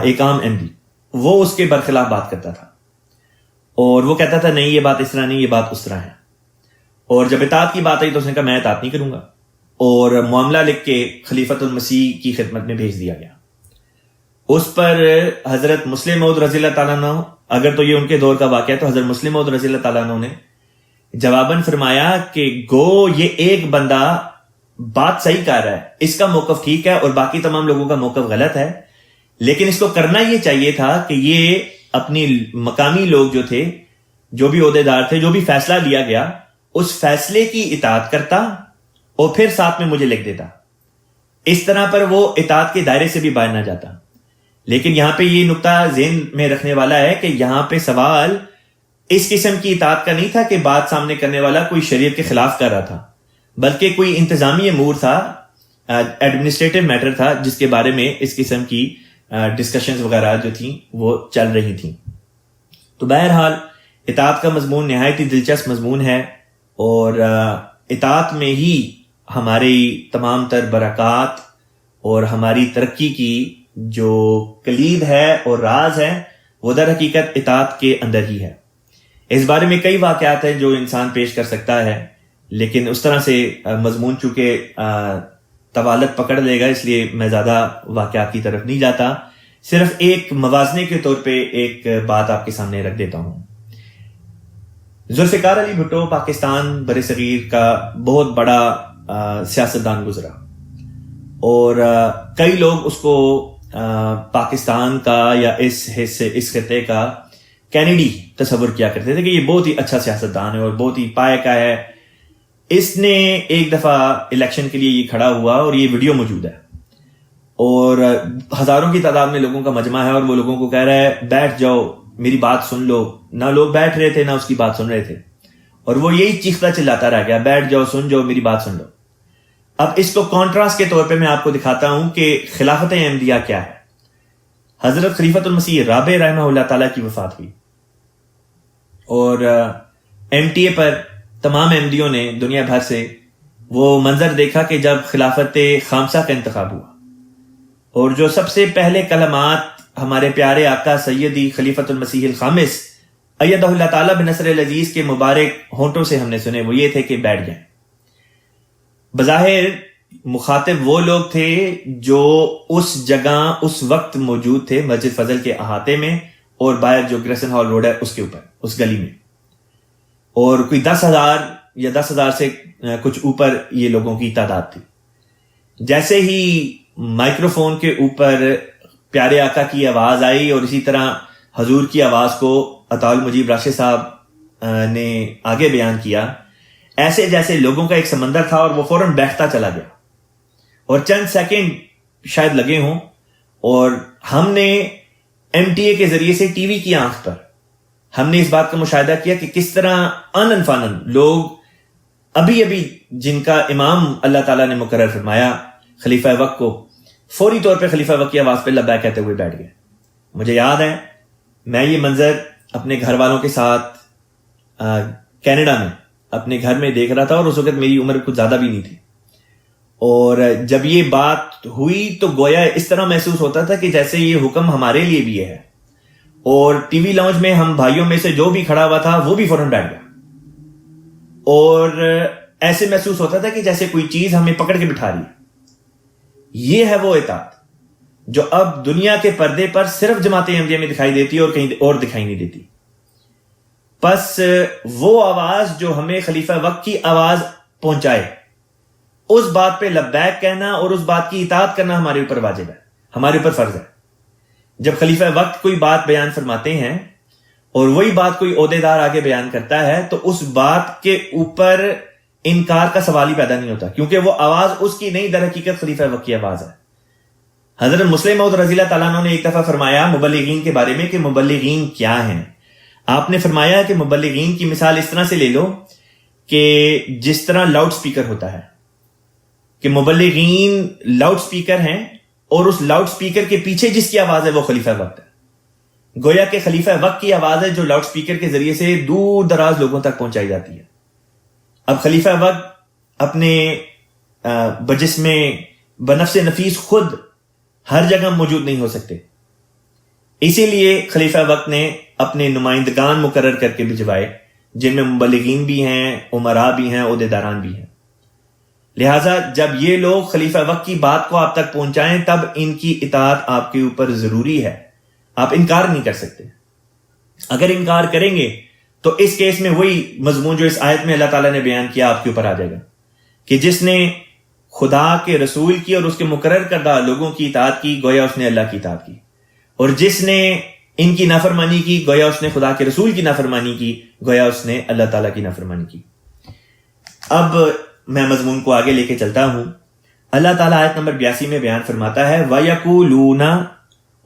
ایک عام ایم ڈی، وہ اس کے برخلاف بات کرتا تھا اور وہ کہتا تھا نہیں یہ بات اس طرح نہیں، یہ بات اس طرح ہے. اور جب اطاعت کی بات آئی تو اس نے کہا میں اطاعت نہیں کروں گا، اور معاملہ لکھ کے خلیفۃ المسیح کی خدمت میں بھیج دیا گیا. اس پر حضرت مسلم موعود رضی اللہ تعالیٰ عنہ، اگر تو یہ ان کے دور کا واقعہ تو حضرت مسلم موعود رضی اللہ تعالیٰ عنہ نے جواباً فرمایا کہ گو یہ ایک بندہ بات صحیح کر رہا ہے، اس کا موقف ٹھیک ہے اور باقی تمام لوگوں کا موقف غلط ہے، لیکن اس کو کرنا یہ چاہیے تھا کہ یہ اپنی مقامی لوگ جو تھے، جو بھی عہدیدار تھے، جو بھی فیصلہ لیا گیا اس فیصلے کی اطاعت کرتا اور پھر ساتھ میں مجھے لکھ دیتا. اس طرح پر وہ اطاعت کے دائرے سے بھی باہر نہ جاتا. لیکن یہاں پہ یہ نقطہ ذہن میں رکھنے والا ہے کہ یہاں پہ سوال اس قسم کی اطاعت کا نہیں تھا کہ بات سامنے کرنے والا کوئی شریعت کے خلاف کر رہا تھا، بلکہ کوئی انتظامی امور تھا، ایڈمنسٹریٹو میٹر تھا جس کے بارے میں اس قسم کی ڈسکشنز وغیرہ جو تھیں وہ چل رہی تھیں. تو بہرحال اطاعت کا مضمون نہایت ہی دلچسپ مضمون ہے، اور اطاعت میں ہی ہماری تمام تر برکات اور ہماری ترقی کی جو کلید ہے اور راز ہے وہ در حقیقت اطاعت کے اندر ہی ہے. اس بارے میں کئی واقعات ہیں جو انسان پیش کر سکتا ہے، لیکن اس طرح سے مضمون چونکہ طوالت پکڑ لے گا اس لیے میں زیادہ واقعات کی طرف نہیں جاتا. صرف ایک موازنے کے طور پہ ایک بات آپ کے سامنے رکھ دیتا ہوں. ذوالفقار علی بھٹو پاکستان بر صغیر کا بہت بڑا سیاستدان گزرا، اور کئی لوگ اس کو پاکستان کا یا اس خطے کا کینیڈی تصور کیا کرتے تھے کہ یہ بہت ہی اچھا سیاستدان ہے اور بہت ہی پائے کا ہے. اس نے ایک دفعہ الیکشن کے لیے یہ کھڑا ہوا اور یہ ویڈیو موجود ہے، اور ہزاروں کی تعداد میں لوگوں کا مجمع ہے، اور وہ لوگوں کو کہہ رہا ہے بیٹھ جاؤ میری بات سن لو. نہ لوگ بیٹھ رہے تھے نہ اس کی بات سن رہے تھے، اور وہ یہی چیختا چلاتا رہ گیا بیٹھ جاؤ سن جاؤ میری بات سن لو. اب اس کو کانٹراسٹ کے طور پہ میں آپ کو دکھاتا ہوں کہ خلافت احمدیہ کیا ہے. حضرت خلیفۃ المسیح رابع رحمہ اللہ تعالیٰ کی وفات ہوئی، اور ایم ٹی اے پر تمام احمدیوں نے دنیا بھر سے وہ منظر دیکھا کہ جب خلافت خامسہ کا انتخاب ہوا، اور جو سب سے پہلے کلمات ہمارے پیارے آقا سیدی خلیفۃ المسیح الخامس ایدہ اللہ تعالیٰ بنصر العزیز کے مبارک ہونٹوں سے ہم نے سنے وہ یہ تھے کہ بیٹھ جائیں. بظاہر مخاطب وہ لوگ تھے جو اس جگہ اس وقت موجود تھے مسجد فضل کے احاطے میں، اور باہر جو گریسن ہال روڈ ہے اس کے اوپر اس گلی میں، اور کوئی 10,000 یا 10,000 سے کچھ اوپر یہ لوگوں کی تعداد تھی. جیسے ہی مائکروفون کے اوپر پیارے آقا کی آواز آئی اور اسی طرح حضور کی آواز کو عطا المجیب راشد صاحب نے آگے بیان کیا، ایسے جیسے لوگوں کا ایک سمندر تھا اور وہ فوراً بیٹھتا چلا گیا، اور چند سیکنڈ شاید لگے ہوں، اور ہم نے ایم ٹی اے کے ذریعے سے ٹی وی کی آنکھ پر ہم نے اس بات کا مشاہدہ کیا کہ کس طرح انن فانن لوگ ابھی جن کا امام اللہ تعالیٰ نے مقرر فرمایا خلیفہ وقت کو، فوری طور پہ خلیفہ وقت کی آواز پہ لبیک کہتے ہوئے بیٹھ گئے. مجھے یاد ہے میں یہ منظر اپنے گھر والوں کے ساتھ کینیڈا میں اپنے گھر میں دیکھ رہا تھا، اور اس وقت میری عمر کچھ زیادہ بھی نہیں تھی، اور جب یہ بات ہوئی تو گویا اس طرح محسوس ہوتا تھا کہ جیسے یہ حکم ہمارے لیے بھی ہے. اور ٹی وی لاؤنج میں ہم بھائیوں میں سے جو بھی کھڑا ہوا تھا وہ بھی فوراً بیٹھ گیا، اور ایسے محسوس ہوتا تھا کہ جیسے کوئی چیز ہمیں پکڑ کے بٹھا رہی ہے. یہ ہے وہ اطاعت جو اب دنیا کے پردے پر صرف جماعت احمدیہ میں دکھائی دیتی ہے اور کہیں اور دکھائی نہیں دیتی. پس وہ آواز جو ہمیں خلیفہ وقت کی آواز پہنچائے اس بات پہ لبیک کہنا اور اس بات کی اطاعت کرنا ہمارے اوپر واجب ہے، ہمارے اوپر فرض ہے۔ جب خلیفہ وقت کوئی بات بیان فرماتے ہیں اور وہی بات کوئی عہدیدار آگے بیان کرتا ہے تو اس بات کے اوپر انکار کا سوال ہی پیدا نہیں ہوتا، کیونکہ وہ آواز اس کی نہیں، در حقیقت خلیفہ وقت کی آواز ہے۔ حضرت مسلم موعود رضی اللہ تعالیٰ عنہ نے ایک دفعہ فرمایا مبلغین کے بارے میں کہ مبلغین کیا ہیں۔ آپ نے فرمایا کہ مبلغین کی مثال اس طرح سے لے لو کہ جس طرح لاؤڈ سپیکر ہوتا ہے، کہ مبلغین لاؤڈ سپیکر ہیں اور اس لاؤڈ سپیکر کے پیچھے جس کی آواز ہے وہ خلیفہ وقت ہے۔ گویا کہ خلیفہ وقت کی آواز ہے جو لاؤڈ سپیکر کے ذریعے سے دور دراز لوگوں تک پہنچائی جاتی ہے۔ اب خلیفہ وقت اپنے بجسم بنفس نفیس خود ہر جگہ موجود نہیں ہو سکتے، اسی لیے خلیفہ وقت نے اپنے نمائندگان مقرر کر کے بھجوائے، جن میں مبلغین بھی ہیں، امراء بھی ہیں، عہدیداران بھی ہیں۔ لہٰذا جب یہ لوگ خلیفہ وقت کی بات کو آپ تک پہنچائیں تب ان کی اطاعت آپ کے اوپر ضروری ہے، آپ انکار نہیں کر سکتے۔ اگر انکار کریں گے تو اس کیس میں وہی مضمون جو اس آیت میں اللہ تعالیٰ نے بیان کیا آپ کے اوپر آ جائے گا کہ جس نے خدا کے رسول کی اور اس کے مقرر کردہ لوگوں کی اطاعت کی گویا اس نے اللہ کی اطاعت کی، اور جس نے ان کی نافرمانی کی گویا اس نے خدا کے رسول کی نافرمانی کی، گویا اس نے اللہ تعالیٰ کی نافرمانی کی۔ اب میں مضمون کو آگے لے کے چلتا ہوں۔ اللہ تعالیٰ آیت نمبر 82 میں بیان فرماتا ہے وَيَقُولُونَ،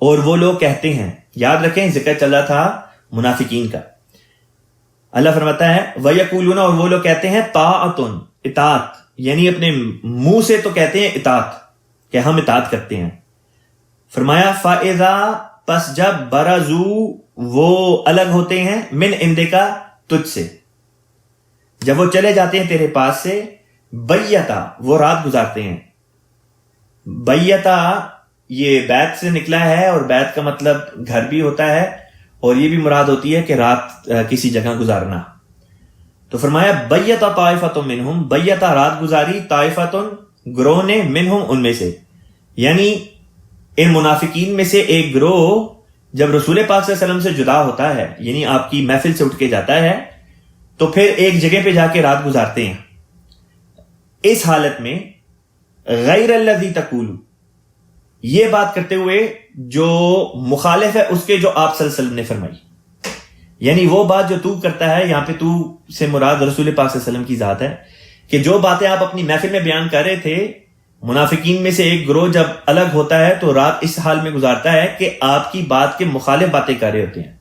اور وہ لوگ کہتے ہیں۔ یاد رکھیں ذکر چل رہا تھا منافقین کا۔ اللہ فرماتا ہے وَيَقُولُونَ، اور وہ لوگ کہتے ہیں طاعتن، اطاعت، یعنی اپنے منہ سے تو کہتے ہیں اطاعت کہ ہم اطاعت کرتے ہیں۔ فرمایا فَإِذَا، پس جب برزو، وہ الگ ہوتے ہیں، من عندکا، تجھ سے، جب وہ چلے جاتے ہیں تیرے پاس سے، بیتا، وہ رات گزارتے ہیں۔ بیتا یہ بیت سے نکلا ہے، اور بیت کا مطلب گھر بھی ہوتا ہے اور یہ بھی مراد ہوتی ہے کہ رات کسی جگہ گزارنا۔ تو فرمایا بیتا طائفۃ منہم، بیتا رات گزاری، طائفۃ گروہ نے، منہم ان میں سے، یعنی ان منافقین میں سے ایک گروہ جب رسول پاک صلی اللہ علیہ وسلم سے جدا ہوتا ہے، یعنی آپ کی محفل سے اٹھ کے جاتا ہے، تو پھر ایک جگہ پہ جا کے رات گزارتے ہیں۔ اس حالت میں غیر الذی تقول، یہ بات کرتے ہوئے جو مخالف ہے اس کے جو آپ صلی اللہ علیہ وسلم نے فرمائی، یعنی وہ بات جو تو کرتا ہے، یہاں پہ تو سے مراد رسول پاک صلی اللہ علیہ وسلم کی ذات ہے، کہ جو باتیں آپ اپنی محفل میں بیان کر رہے تھے، منافقین میں سے ایک گروہ جب الگ ہوتا ہے تو رات اس حال میں گزارتا ہے کہ آپ کی بات کے مخالف باتیں کر رہے ہوتے ہیں۔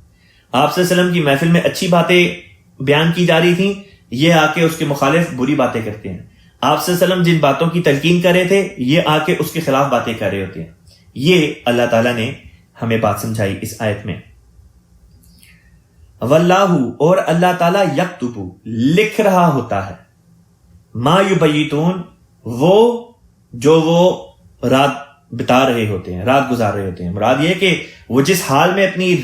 آپ صلی اللہ علیہ وسلم کی محفل میں اچھی باتیں بیان کی جا رہی تھیں، یہ آ کے اس کے مخالف بری باتیں کرتے ہیں۔ آپ صلی اللہ علیہ وسلم جن باتوں کی تلقین کر رہے تھے، یہ آ کے اس کے خلاف باتیں کر رہے ہوتے ہیں۔ یہ اللہ تعالیٰ نے ہمیں بات سمجھائی اس آیت میں۔ واللہ، اور اللہ تعالیٰ یکتب، لکھ رہا ہوتا ہے، ما یبیتون، وہ جو وہ رات بتا رہے ہوتے ہیں، رات گزار رہے ہوتے ہیں۔ مراد یہ ہے کہ وہ جس حال میں اپنی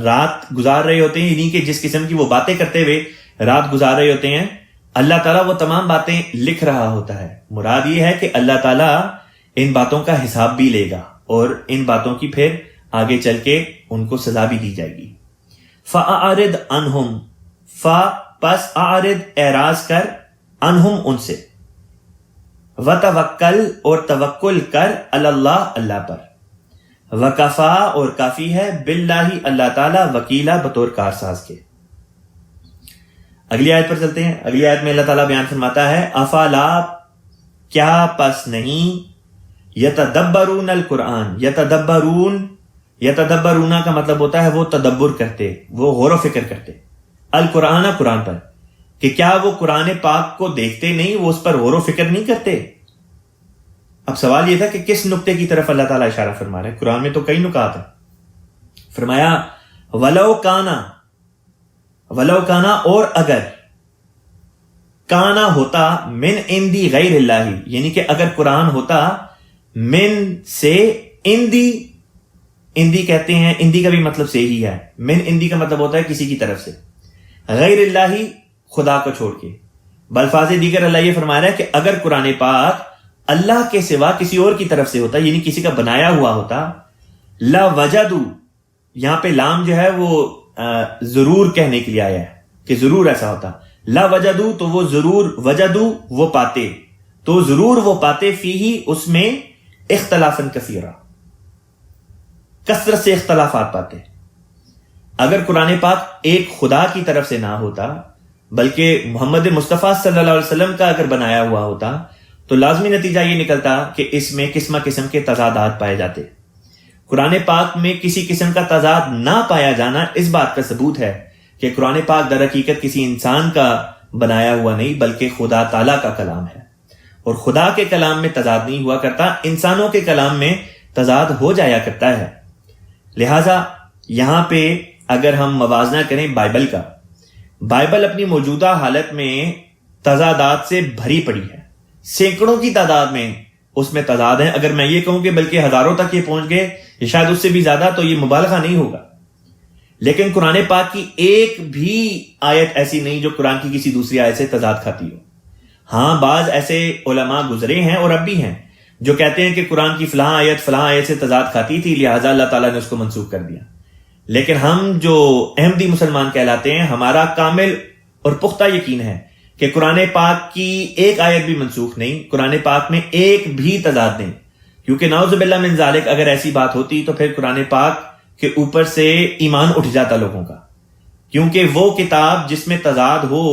رات گزار رہے ہوتے ہیں، یعنی کہ جس قسم کی وہ باتیں کرتے ہوئے رات گزار رہے ہوتے ہیں، اللہ تعالیٰ وہ تمام باتیں لکھ رہا ہوتا ہے۔ مراد یہ ہے کہ اللہ تعالیٰ ان باتوں کا حساب بھی لے گا اور ان باتوں کی پھر آگے چل کے ان کو سزا بھی دی جائے گی۔ فَأَعْرِضْ عَنْهُمْ، پس اعرض، اعراض کر، عنہم، ان سے، وتوکل، اور توکل کر، اللہ، اللہ پر، وکفا، اور کافی ہے، باللہ، اللہ تعالی، وکیلا، بطور کارساز کے۔ اگلی آیت پر چلتے ہیں۔ اگلی آیت میں اللہ تعالیٰ بیان فرماتا ہے افلا، کیا پس نہیں، یتدبرون القرآن، یتدبرون کا مطلب ہوتا ہے وہ تدبر کرتے، وہ غور و فکر کرتے، القرآن، قرآن پر، کہ کیا وہ قرآن پاک کو دیکھتے نہیں، وہ اس پر غور و فکر نہیں کرتے۔ اب سوال یہ تھا کہ کس نقطے کی طرف اللہ تعالیٰ اشارہ فرما رہا ہے؟ قرآن میں تو کئی نکات ہیں۔ فرمایا ولو کانا، اور اگر، کانا ہوتا، من اندی غیر اللہ، یعنی کہ اگر قرآن ہوتا من سے، اندی کہتے ہیں، اندی کا بھی مطلب سے ہی ہے، من اندی کا مطلب ہوتا ہے کسی کی طرف سے، غیر اللہ، خدا کو چھوڑ کے۔ بلفاظ دیگر اللہ یہ فرما رہا ہے کہ اگر قرآن پاک اللہ کے سوا کسی اور کی طرف سے ہوتا، یعنی کسی کا بنایا ہوا ہوتا، لا وجدو، یہاں پہ لام جو ہے وہ ضرور کہنے کے لیے آیا ہے، کہ ضرور ایسا ہوتا. لا وجدو تو وہ ضرور، وجدو وہ پاتے، تو ضرور وہ پاتے، فیہی اس میں اختلافاً کثیرا، کثرت سے اختلافات پاتے. اگر قرآن پاک ایک خدا کی طرف سے نہ ہوتا بلکہ محمد مصطفیٰ صلی اللہ علیہ وسلم کا اگر بنایا ہوا ہوتا تو لازمی نتیجہ یہ نکلتا کہ اس میں قسم قسم کے تضادات پائے جاتے. قرآن پاک میں کسی قسم کا تضاد نہ پایا جانا اس بات کا ثبوت ہے کہ قرآن پاک در حقیقت کسی انسان کا بنایا ہوا نہیں بلکہ خدا تعالیٰ کا کلام ہے. اور خدا کے کلام میں تضاد نہیں ہوا کرتا، انسانوں کے کلام میں تضاد ہو جایا کرتا ہے. لہٰذا یہاں پہ اگر ہم موازنہ کریں بائبل کا، بائبل اپنی موجودہ حالت میں تضادات سے بھری پڑی ہے، سینکڑوں کی تعداد میں اس میں تضاد ہیں. اگر میں یہ کہوں کہ بلکہ ہزاروں تک یہ پہنچ گئے یا شاید اس سے بھی زیادہ تو یہ مبالغہ نہیں ہوگا. لیکن قرآن پاک کی ایک بھی آیت ایسی نہیں جو قرآن کی کسی دوسری آیت سے تضاد کھاتی ہو. ہاں بعض ایسے علماء گزرے ہیں اور اب بھی ہیں جو کہتے ہیں کہ قرآن کی فلاں آیت سے تضاد کھاتی تھی لہٰذا اللہ تعالیٰ نے اس کو منسوخ کر دیا. لیکن ہم جو احمدی مسلمان کہلاتے ہیں، ہمارا کامل اور پختہ یقین ہے کہ قرآن پاک کی ایک آیت بھی منسوخ نہیں، قرآن پاک میں ایک بھی تضاد نہیں. کیونکہ نعوذ باللہ من ذالک اگر ایسی بات ہوتی تو پھر قرآن پاک کے اوپر سے ایمان اٹھ جاتا لوگوں کا. کیونکہ وہ کتاب جس میں تضاد ہو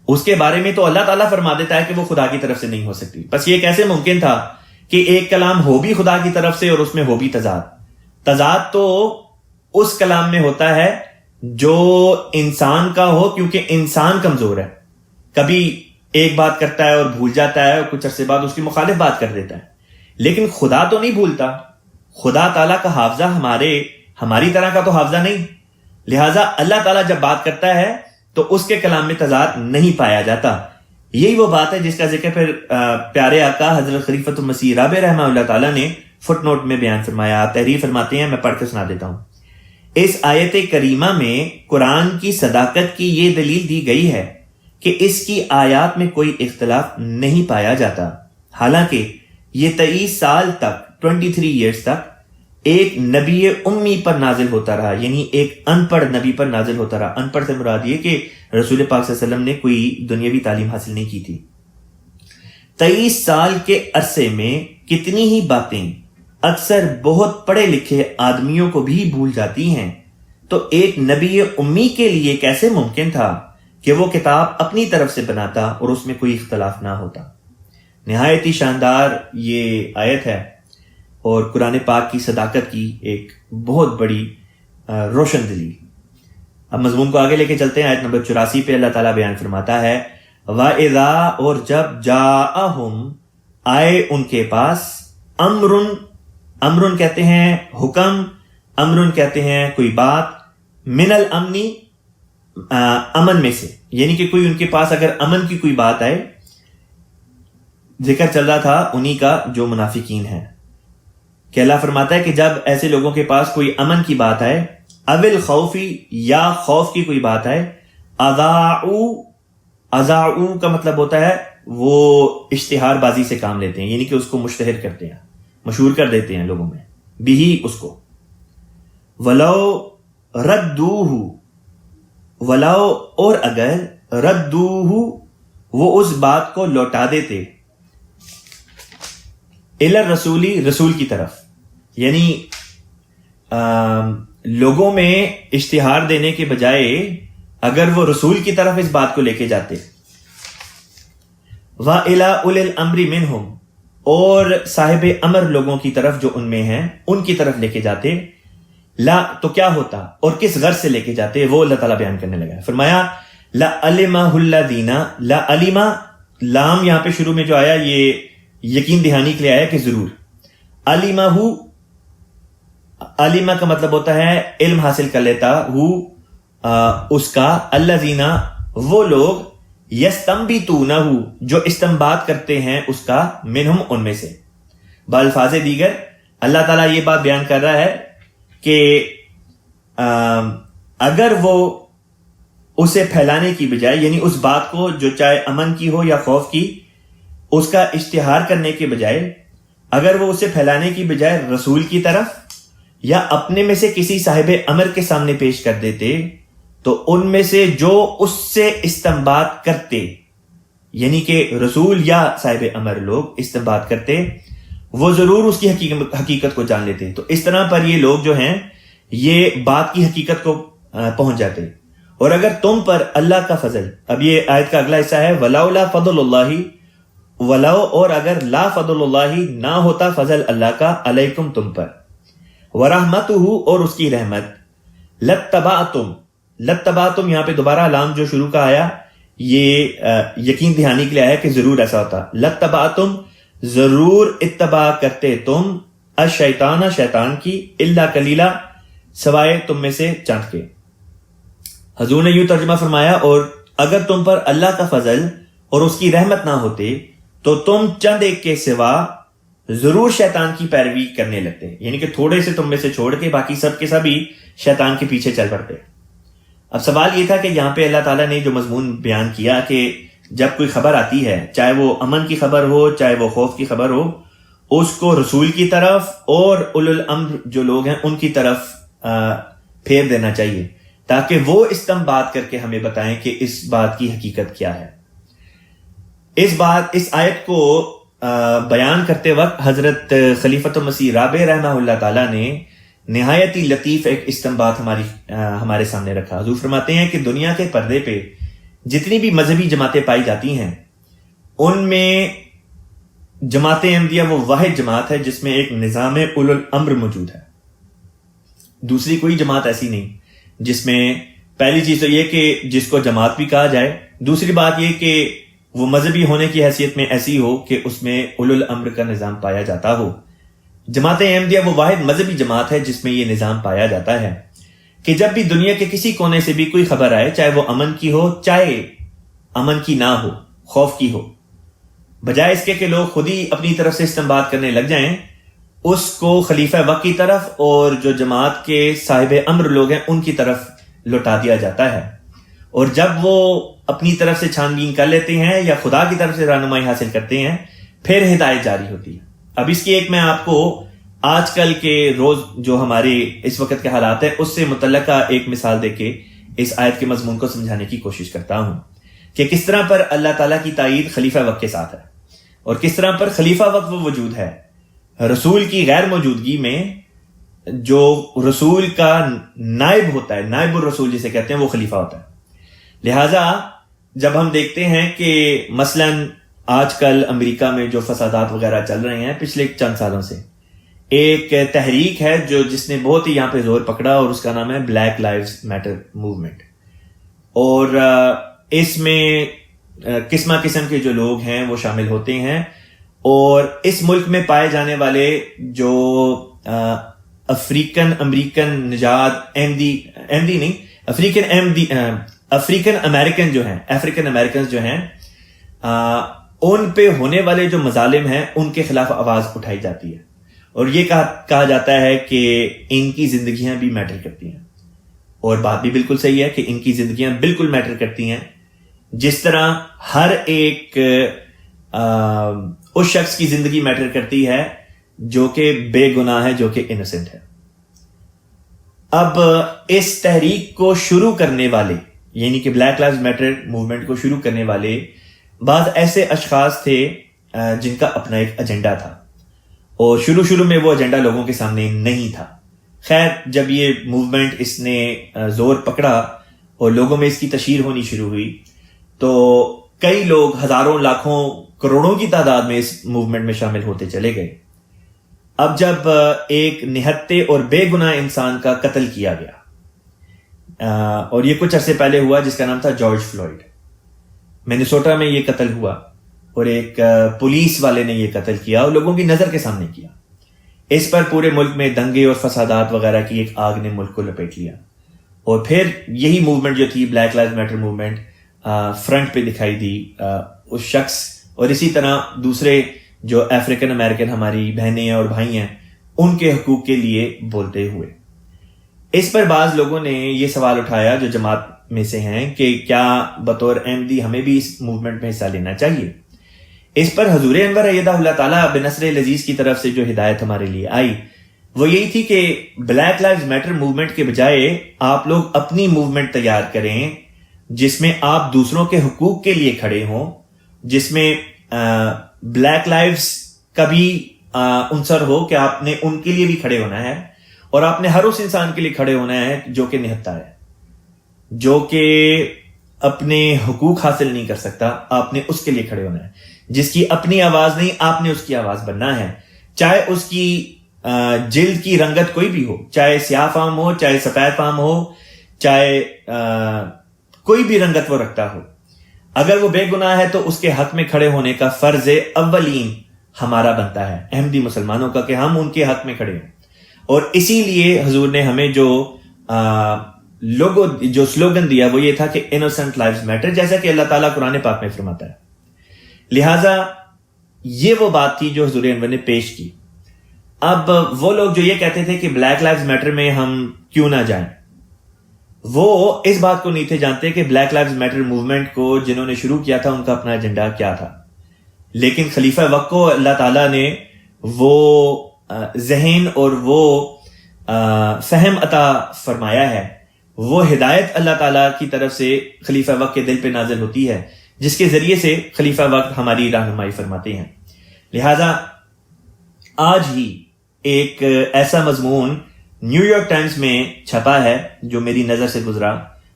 اس کے بارے میں تو اللہ تعالیٰ فرما دیتا ہے کہ وہ خدا کی طرف سے نہیں ہو سکتی. بس یہ کیسے ممکن تھا کہ ایک کلام ہو بھی خدا کی طرف سے اور اس میں ہو بھی تضاد؟ تضاد تو اس کلام میں ہوتا ہے جو انسان کا ہو، کیونکہ انسان کمزور ہے، کبھی ایک بات کرتا ہے اور بھول جاتا ہے اور کچھ عرصے بعد اس کی مخالف بات کر دیتا ہے. لیکن خدا تو نہیں بھولتا، خدا تعالیٰ کا حافظہ ہماری طرح کا تو حافظہ نہیں. لہٰذا اللہ تعالیٰ جب بات کرتا ہے تو اس کے کلام میں تضاد نہیں پایا جاتا. یہی وہ بات ہے جس کا ذکر پھر پیارے آقا حضرت خلیفۃ المسیح رابع رحمہ اللہ تعالیٰ نے فٹ نوٹ میں بیان فرمایا. آپ تحریر فرماتے ہیں، میں پڑھ کے سنا دیتا ہوں. اس آیت کریمہ میں قرآن کی صداقت کی یہ دلیل دی گئی ہے کہ اس کی آیات میں کوئی اختلاف نہیں پایا جاتا. حالانکہ یہ 23 سال تک 23 ایئرز تک ایک نبی امی پر نازل ہوتا رہا، یعنی ایک ان پڑھ نبی پر نازل ہوتا رہا. ان پڑھ سے مراد یہ کہ رسول پاک صلی اللہ علیہ وسلم نے کوئی دنیاوی تعلیم حاصل نہیں کی تھی. 23 سال کے عرصے میں کتنی ہی باتیں اکثر بہت پڑھے لکھے آدمیوں کو بھی بھول جاتی ہیں، تو ایک نبی امی کے لیے کیسے ممکن تھا کہ وہ کتاب اپنی طرف سے بناتا اور اس میں کوئی اختلاف نہ ہوتا. نہایت ہی شاندار یہ آیت ہے اور قرآن پاک کی صداقت کی ایک بہت بڑی روشن دلیل. اب مضمون کو آگے لے کے چلتے ہیں. آیت نمبر 84 پہ اللہ تعالیٰ بیان فرماتا ہے وَإِذَا اور جب جَاءَهُمْ آئے ان کے پاس امرن کہتے ہیں حکم، امرن کہتے ہیں کوئی بات، من الامنی امن میں سے، یعنی کہ کوئی ان کے پاس اگر امن کی کوئی بات آئے. ذکر چل رہا تھا انہی کا جو منافقین ہیں کہ اللہ فرماتا ہے کہ جب ایسے لوگوں کے پاس کوئی امن کی بات آئے، اول خوفی یا خوف کی کوئی بات آئے، اذاعو کا مطلب ہوتا ہے وہ اشتہار بازی سے کام لیتے ہیں، یعنی کہ اس کو مشتہر کرتے ہیں، مشہور کر دیتے ہیں لوگوں میں بھی اس کو. ولو ردوہ، ولو اور اگر ردوہ وہ اس بات کو لوٹا دیتے، الی رسولی رسول کی طرف، یعنی لوگوں میں اشتہار دینے کے بجائے اگر وہ رسول کی طرف اس بات کو لے کے جاتے، وَإِلَىٰ أُولِي الْأَمْرِ مِنْهُمْ اور صاحب امر لوگوں کی طرف جو ان میں ہیں ان کی طرف لے کے جاتے، لا تو کیا ہوتا اور کس غرض سے لے کے جاتے وہ اللہ تعالیٰ بیان کرنے لگا. فرمایا لَعَلِمَهُ الَّذِينَ، لَعَلِمَ لام یہاں پہ شروع میں جو آیا یہ یقین دہانی کے لیے آیا کہ ضرور. علمہ، علمہ کا مطلب ہوتا ہے علم حاصل کر لیتا، اس کا، الذین وہ لوگ، یستنبطونہ جو استنباط کرتے ہیں اس کا، منہم ان میں سے. بالفاظ دیگر اللہ تعالیٰ یہ بات بیان کر رہا ہے کہ اگر وہ اسے پھیلانے کی بجائے، یعنی اس بات کو جو چاہے امن کی ہو یا خوف کی، اس کا اشتہار کرنے کے بجائے اگر وہ اسے پھیلانے کی بجائے رسول کی طرف یا اپنے میں سے کسی صاحب امر کے سامنے پیش کر دیتے تو ان میں سے جو اس سے استنباط کرتے، یعنی کہ رسول یا صاحب امر لوگ استنباط کرتے، وہ ضرور اس کی حقیقت کو جان لیتے. تو اس طرح پر یہ لوگ جو ہیں یہ بات کی حقیقت کو پہنچ جاتے. اور اگر تم پر اللہ کا فضل، اب یہ آیت کا اگلا حصہ ہے وَلَوْلَا فَضْلُ اللَّهِ، ولو اور اگر لا فضل اللہ نہ ہوتا فضل اللہ کا علیکم تم پر، وَرَحْمَتُهُ اور اس کی رحمت، لَتَّبَعْتُمْ یہاں پہ دوبارہ لام جو شروع کا آیا یہ یقین دہانی کے لیے آیا کہ ضرور ایسا ہوتا. لَتَّبَعْتُمْ ضرور اتباع کرتے تم، الشیطان شیطان کی، الا قلیلا سوائے تم میں سے چند کے. حضور نے یوں ترجمہ فرمایا اور اگر تم پر اللہ کا فضل اور اس کی رحمت نہ ہوتے تو تم چند ایک کے سوا ضرور شیطان کی پیروی کرنے لگتے، یعنی کہ تھوڑے سے تم میں سے چھوڑ کے باقی سب کے سب ہی شیطان کے پیچھے چل پڑتے. اب سوال یہ تھا کہ یہاں پہ اللہ تعالیٰ نے جو مضمون بیان کیا کہ جب کوئی خبر آتی ہے، چاہے وہ امن کی خبر ہو چاہے وہ خوف کی خبر ہو، اس کو رسول کی طرف اور اولو الامر جو لوگ ہیں ان کی طرف پھیر دینا چاہیے تاکہ وہ استنباط کر کے ہمیں بتائیں کہ اس بات کی حقیقت کیا ہے. اس آیت کو بیان کرتے وقت حضرت خلیفۃ المسیح رابع رحمہ اللہ تعالیٰ نے نہایت ہی لطیف ایک استنباط ہمارے سامنے رکھا. حضور فرماتے ہیں کہ دنیا کے پردے پہ جتنی بھی مذہبی جماعتیں پائی جاتی ہیں ان میں جماعت احمدیہ وہ واحد جماعت ہے جس میں ایک نظام اولو الامر موجود ہے. دوسری کوئی جماعت ایسی نہیں جس میں پہلی چیز تو یہ کہ جس کو جماعت بھی کہا جائے، دوسری بات یہ کہ وہ مذہبی ہونے کی حیثیت میں ایسی ہو کہ اس میں اولو الامر کا نظام پایا جاتا ہو. جماعت احمدیہ وہ واحد مذہبی جماعت ہے جس میں یہ نظام پایا جاتا ہے کہ جب بھی دنیا کے کسی کونے سے بھی کوئی خبر آئے، چاہے وہ امن کی ہو چاہے امن کی نہ ہو، خوف کی ہو، بجائے اس کے کہ لوگ خود ہی اپنی طرف سے استنباط کرنے لگ جائیں، اس کو خلیفہ وقت کی طرف اور جو جماعت کے صاحب امر لوگ ہیں ان کی طرف لوٹا دیا جاتا ہے. اور جب وہ اپنی طرف سے چھان بین کر لیتے ہیں یا خدا کی طرف سے رہنمائی حاصل کرتے ہیں پھر ہدایت جاری ہوتی ہے. اب اس کی ایک میں آپ کو آج کل کے روز جو ہمارے اس وقت کے حالات ہیں اس سے متعلقہ ایک مثال دے کے اس آیت کے مضمون کو سمجھانے کی کوشش کرتا ہوں کہ کس طرح پر اللہ تعالیٰ کی تائید خلیفہ وقت کے ساتھ ہے اور کس طرح پر خلیفہ وقت وہ وجود ہے. رسول کی غیر موجودگی میں جو رسول کا نائب ہوتا ہے، نائب الرسول جسے کہتے ہیں، وہ خلیفہ ہوتا ہے. لہٰذا جب ہم دیکھتے ہیں کہ مثلاً آج کل امریکہ میں جو فسادات وغیرہ چل رہے ہیں پچھلے چند سالوں سے، ایک تحریک ہے جس نے بہت ہی یہاں پہ زور پکڑا اور اس کا نام ہے بلیک لائیوز میٹر موومنٹ. اور اس میں قسم کے جو لوگ ہیں وہ شامل ہوتے ہیں اور اس ملک میں پائے جانے والے جو افریقن نژاد احمدی نہیں افریقن امریکن جو ہیں، افریقن امریکنز جو ہیں، ان پہ ہونے والے جو مظالم ہیں ان کے خلاف آواز اٹھائی جاتی ہے اور یہ کہا جاتا ہے کہ ان کی زندگیاں بھی میٹر کرتی ہیں. اور بات بھی بالکل صحیح ہے کہ ان کی زندگیاں بالکل میٹر کرتی ہیں، جس طرح ہر ایک اس شخص کی زندگی میٹر کرتی ہے جو کہ بے گناہ ہے، جو کہ انوسنٹ ہے. اب اس تحریک کو شروع کرنے والے، یعنی کہ بلیک لائیوز میٹر موومنٹ کو شروع کرنے والے بعض ایسے اشخاص تھے جن کا اپنا ایک ایجنڈا تھا اور شروع میں وہ ایجنڈا لوگوں کے سامنے نہیں تھا. خیر جب یہ موومنٹ اس نے زور پکڑا اور لوگوں میں اس کی تشہیر ہونی شروع ہوئی تو کئی لوگ ہزاروں لاکھوں کروڑوں کی تعداد میں اس موومنٹ میں شامل ہوتے چلے گئے. اب جب ایک نہتے اور بے گناہ انسان کا قتل کیا گیا اور یہ کچھ عرصے پہلے ہوا جس کا نام تھا جارج فلوئڈ، مینیسوٹا میں یہ قتل ہوا اور ایک پولیس والے نے یہ قتل کیا اور لوگوں کی نظر کے سامنے کیا. اس پر پورے ملک میں دنگے اور فسادات وغیرہ کی ایک آگ نے ملک کو لپیٹ لیا اور پھر یہی موومنٹ جو تھی Black Lives Matter movement front پہ دکھائی دی اس شخص اور اسی طرح دوسرے جو افریقن امریکن ہماری بہنیں ہیں اور بھائی ہیں ان کے حقوق کے لیے بولتے ہوئے. اس پر بعض لوگوں نے یہ سوال اٹھایا جو جماعت میں سے ہیں کہ کیا بطور احمدی ہمیں بھی اس موومنٹ میں حصہ لینا چاہیے. اس پر حضور انور ایدہ اللہ تعالیٰ بنصر العزیز کی طرف سے جو ہدایت ہمارے لیے آئی وہ یہی تھی کہ بلیک لائیوز میٹر موومنٹ کے بجائے آپ لوگ اپنی موومنٹ تیار کریں جس میں آپ دوسروں کے حقوق کے لیے کھڑے ہوں، جس میں بلیک لائیوز کا بھی عنصر ہو کہ آپ نے ان کے لیے بھی کھڑے ہونا ہے، اور آپ نے ہر اس انسان کے لیے کھڑے ہونا ہے جو کہ نہتا ہے، جو کہ اپنے حقوق حاصل نہیں کر سکتا، آپ نے اس کے لیے کھڑے ہونا ہے، جس کی اپنی آواز نہیں، آپ نے اس کی آواز بننا ہے، چاہے اس کی جلد کی رنگت کوئی بھی ہو، چاہے سیاہ فام ہو، چاہے سفید فام ہو، چاہے کوئی بھی رنگت وہ رکھتا ہو، اگر وہ بے گناہ ہے تو اس کے حق میں کھڑے ہونے کا فرض اولین ہمارا بنتا ہے، احمدی مسلمانوں کا، کہ ہم ان کے حق میں کھڑے ہیں۔ اور اسی لیے حضور نے ہمیں جو سلوگن دیا وہ یہ تھا کہ انوسنٹ لائفز میٹر، جیسا کہ اللہ تعالیٰ قرآن پاک میں فرماتا ہے۔ لہٰذا یہ وہ بات تھی جو حضور انور نے پیش کی۔ اب وہ لوگ جو یہ کہتے تھے کہ بلیک لائفز میٹر میں ہم کیوں نہ جائیں، وہ اس بات کو نہیں تھے جانتے کہ بلیک لائفز میٹر موومنٹ کو جنہوں نے شروع کیا تھا ان کا اپنا ایجنڈا کیا تھا، لیکن خلیفہ وقت کو اللہ تعالیٰ نے وہ ذہن اور وہ فہم عطا فرمایا ہے، وہ ہدایت اللہ تعالیٰ کی طرف سے خلیفہ وقت کے دل پہ نازل ہوتی ہے، جس کے ذریعے سے خلیفہ وقت ہماری رہنمائی فرماتے ہیں۔ لہٰذا آج ہی ایک ایسا مضمون نیو یارک ٹائمز میں چھپا ہے جو میری نظر سے گزرا،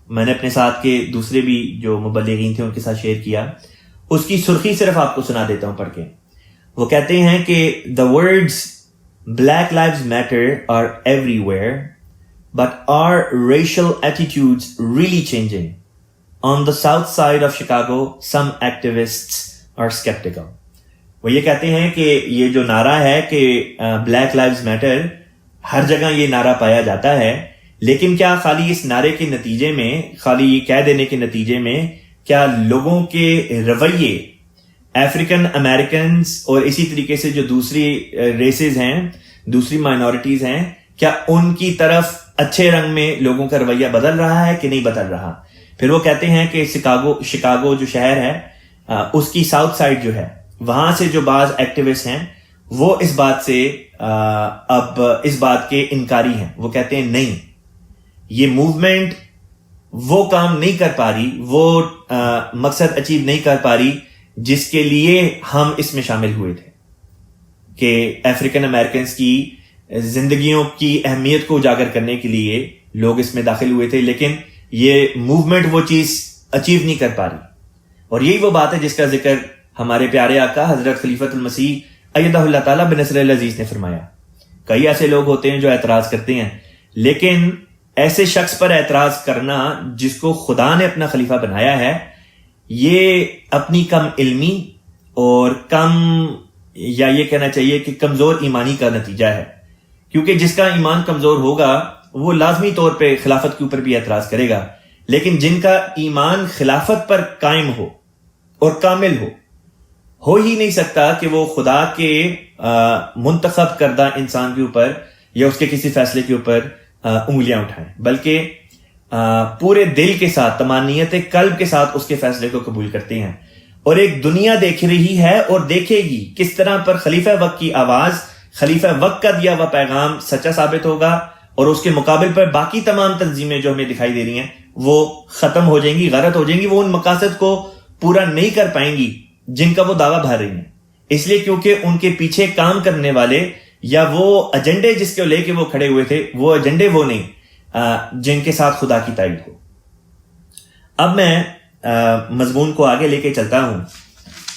میں نے اپنے ساتھ کے دوسرے بھی جو مبلغین تھے ان کے ساتھ شیئر کیا، اس کی سرخی صرف آپ کو سنا دیتا ہوں پڑھ کے۔ وہ کہتے ہیں کہ the words Black lives matter are everywhere, but are racial attitudes really changing? On the south side of Chicago, some activists are skeptical. وہ یہ کہتے ہیں کہ یہ جو نعرہ ہے کہ Black lives matter، ہر جگہ یہ نعرہ پایا جاتا ہے، لیکن کیا خالی اس نعرے کے نتیجے میں، خالی یہ کہہ دینے کے نتیجے میں، کیا لوگوں کے رویے افریقن امریکنز اور اسی طریقے سے جو دوسری ریسز ہیں، دوسری مائنورٹیز ہیں، کیا ان کی طرف اچھے رنگ میں لوگوں کا رویہ بدل رہا ہے کہ نہیں بدل رہا؟ پھر وہ کہتے ہیں کہ شکاگو جو شہر ہے، اس کی ساؤتھ سائڈ جو ہے، وہاں سے جو بعض ایکٹیوسٹ ہیں وہ اس بات سے اب اس بات کے انکاری ہیں، وہ کہتے ہیں نہیں، یہ موومنٹ وہ کام نہیں کر پا رہی، وہ مقصد اچیو نہیں کر پا رہی جس کے لیے ہم اس میں شامل ہوئے تھے، کہ افریقن امریکنز کی زندگیوں کی اہمیت کو اجاگر کرنے کے لیے لوگ اس میں داخل ہوئے تھے، لیکن یہ موومنٹ وہ چیز اچیو نہیں کر پا رہی۔ اور یہی وہ بات ہے جس کا ذکر ہمارے پیارے آقا حضرت خلیفۃ المسیح ایدہ اللہ تعالیٰ بنصر العزیز نے فرمایا۔ کئی ایسے لوگ ہوتے ہیں جو اعتراض کرتے ہیں، لیکن ایسے شخص پر اعتراض کرنا جس کو خدا نے اپنا خلیفہ بنایا ہے، یہ اپنی کم علمی اور یا یہ کہنا چاہیے کہ کمزور ایمانی کا نتیجہ ہے، کیونکہ جس کا ایمان کمزور ہوگا وہ لازمی طور پہ خلافت کے اوپر بھی اعتراض کرے گا، لیکن جن کا ایمان خلافت پر قائم ہو اور کامل ہو ہی نہیں سکتا کہ وہ خدا کے منتخب کردہ انسان کے اوپر یا اس کے کسی فیصلے کے اوپر انگلیاں اٹھائیں، بلکہ پورے دل کے ساتھ، تمانیت قلب کے ساتھ اس کے فیصلے کو قبول کرتے ہیں۔ اور ایک دنیا دیکھ رہی ہے اور دیکھے گی کس طرح پر خلیفہ وقت کی آواز، خلیفہ وقت کا دیا ہوا پیغام سچا ثابت ہوگا، اور اس کے مقابل پر باقی تمام تنظیمیں جو ہمیں دکھائی دے رہی ہیں وہ ختم ہو جائیں گی، غارت ہو جائیں گی، وہ ان مقاصد کو پورا نہیں کر پائیں گی جن کا وہ دعویٰ بھر رہی ہیں، اس لیے کیونکہ ان کے پیچھے کام کرنے والے یا وہ ایجنڈے جس کو لے کے وہ کھڑے ہوئے تھے، وہ ایجنڈے وہ نہیں جن کے ساتھ خدا کی تائید ہو۔ اب میں مضمون کو آگے لے کے چلتا ہوں۔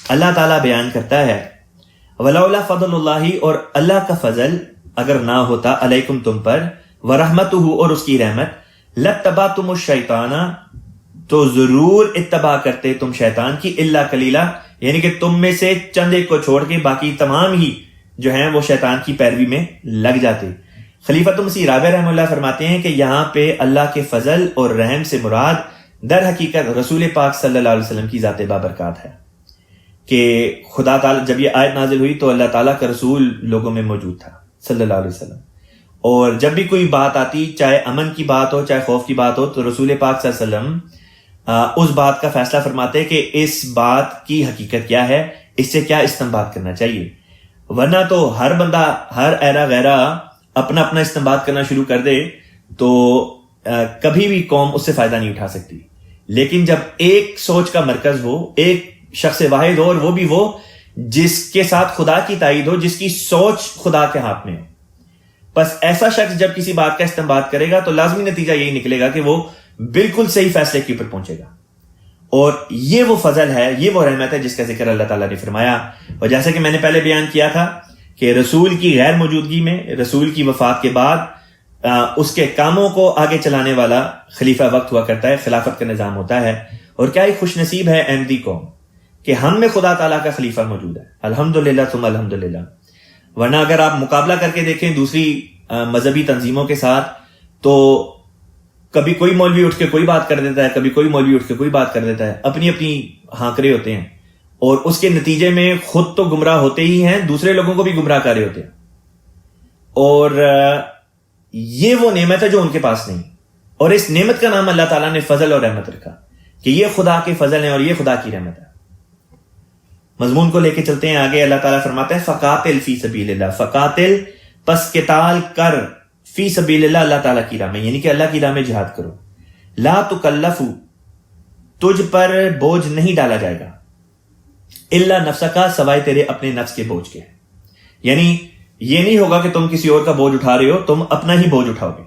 اللہ تعالیٰ بیان کرتا ہے وَلَوْلَا فَضْلُ اللَّهِ، اور اللہ کا فضل اگر نہ ہوتا علیکم تم پر، وَرَحْمَتُهُ، اور اس کی رحمت، لَتَّبَعْتُمُ الشَّيْطَانَ، تو ضرور اتباع کرتے تم شیطان کی، إِلَّا قَلِيلًا، یعنی کہ تم میں سے چند ایک کو چھوڑ کے باقی تمام ہی جو ہیں وہ شیطان کی پیروی میں لگ جاتے۔ خلیفۃ مسیح رابع رحمہ اللہ فرماتے ہیں کہ یہاں پہ اللہ کے فضل اور رحم سے مراد در حقیقت رسول پاک صلی اللہ علیہ وسلم کی ذات بابرکات ہے، کہ خدا تعالیٰ جب یہ آیت نازل ہوئی تو اللہ تعالیٰ کا رسول لوگوں میں موجود تھا صلی اللہ علیہ وسلم، اور جب بھی کوئی بات آتی، چاہے امن کی بات ہو چاہے خوف کی بات ہو، تو رسول پاک صلی اللہ علیہ وسلم اس بات کا فیصلہ فرماتے کہ اس بات کی حقیقت کیا ہے، اس سے کیا استنباط کرنا چاہیے، ورنہ تو ہر بندہ، ہر ایرا غیرہ اپنا اپنا استنباط کرنا شروع کر دے تو کبھی بھی قوم اس سے فائدہ نہیں اٹھا سکتی. لیکن جب ایک سوچ کا مرکز ہو, ایک شخص واحد ہو, اور وہ بھی وہ جس کے ساتھ خدا کی تائید ہو, جس کی سوچ خدا کے ہاتھ میں ہو, بس ایسا شخص جب کسی بات کا استنباط کرے گا تو لازمی نتیجہ یہی نکلے گا کہ وہ بالکل صحیح فیصلے کے اوپر پہنچے گا. اور یہ وہ فضل ہے, یہ وہ رحمت ہے جس کا ذکر اللہ تعالیٰ نے فرمایا. اور جیسا کہ میں نے پہلے بیان کیا تھا کہ رسول کی غیر موجودگی میں, رسول کی وفات کے بعد اس کے کاموں کو آگے چلانے والا خلیفہ وقت ہوا کرتا ہے, خلافت کا نظام ہوتا ہے. اور کیا ہی خوش نصیب ہے احمدی قوم کہ ہم میں خدا تعالیٰ کا خلیفہ موجود ہے. الحمدللہ ثم الحمدللہ. ورنہ اگر آپ مقابلہ کر کے دیکھیں دوسری مذہبی تنظیموں کے ساتھ, تو کبھی کوئی مولوی اٹھ کے کوئی بات کر دیتا ہے, کبھی کوئی مولوی اٹھ کے کوئی بات کر دیتا ہے, اپنی اپنی ہانکرے ہوتے ہیں, اور اس کے نتیجے میں خود تو گمراہ ہوتے ہی ہیں, دوسرے لوگوں کو بھی گمراہ کر رہے ہوتے ہیں. اور یہ وہ نعمت ہے جو ان کے پاس نہیں, اور اس نعمت کا نام اللہ تعالیٰ نے فضل اور رحمت رکھا کہ یہ خدا کے فضل ہیں اور یہ خدا کی رحمت ہے. مضمون کو لے کے چلتے ہیں آگے. اللہ تعالیٰ فرماتا ہے فقاتل فی سبیل اللہ, فقاتل پس قتال کر, فی سبیل اللہ اللہ تعالیٰ کی راہ میں, یعنی کہ اللہ کی راہ میں جہاد کرو. لا تکلف, تجھ پر بوجھ نہیں ڈالا جائے گا, الا نفسک, سوائے تیرے اپنے نفس کے بوجھ کے. یعنی یہ نہیں ہوگا کہ تم کسی اور کا بوجھ اٹھا رہے ہو, تم اپنا ہی بوجھ اٹھاؤ گے.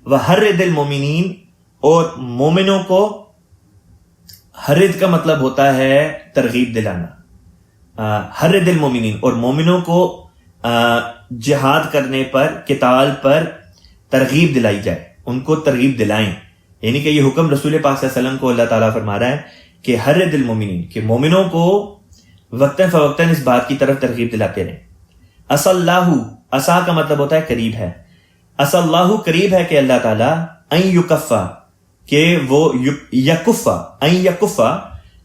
وحرد المومنین, اور مومنوں کو, حرد کا مطلب ہوتا ہے ترغیب دلانا. حرد المومنین, اور مومنوں کو جہاد کرنے پر, قتال پر ترغیب دلائی جائے, ان کو ترغیب دلائیں. یعنی کہ یہ حکم رسول پاک صلی اللہ علیہ وسلم کو اللہ تعالیٰ فرما رہا ہے کہ حرد المومنین, کہ مومنوں کو وقتاً فوقتاً اس بات کی طرف ترغیب دلاتے رہیں. اص اللہ, اصا کا مطلب ہوتا ہے قریب ہے. اص اللہ, قریب ہے کہ اللہ تعالیٰ, این یکفا, کہ وہ یکفا, این یکفا,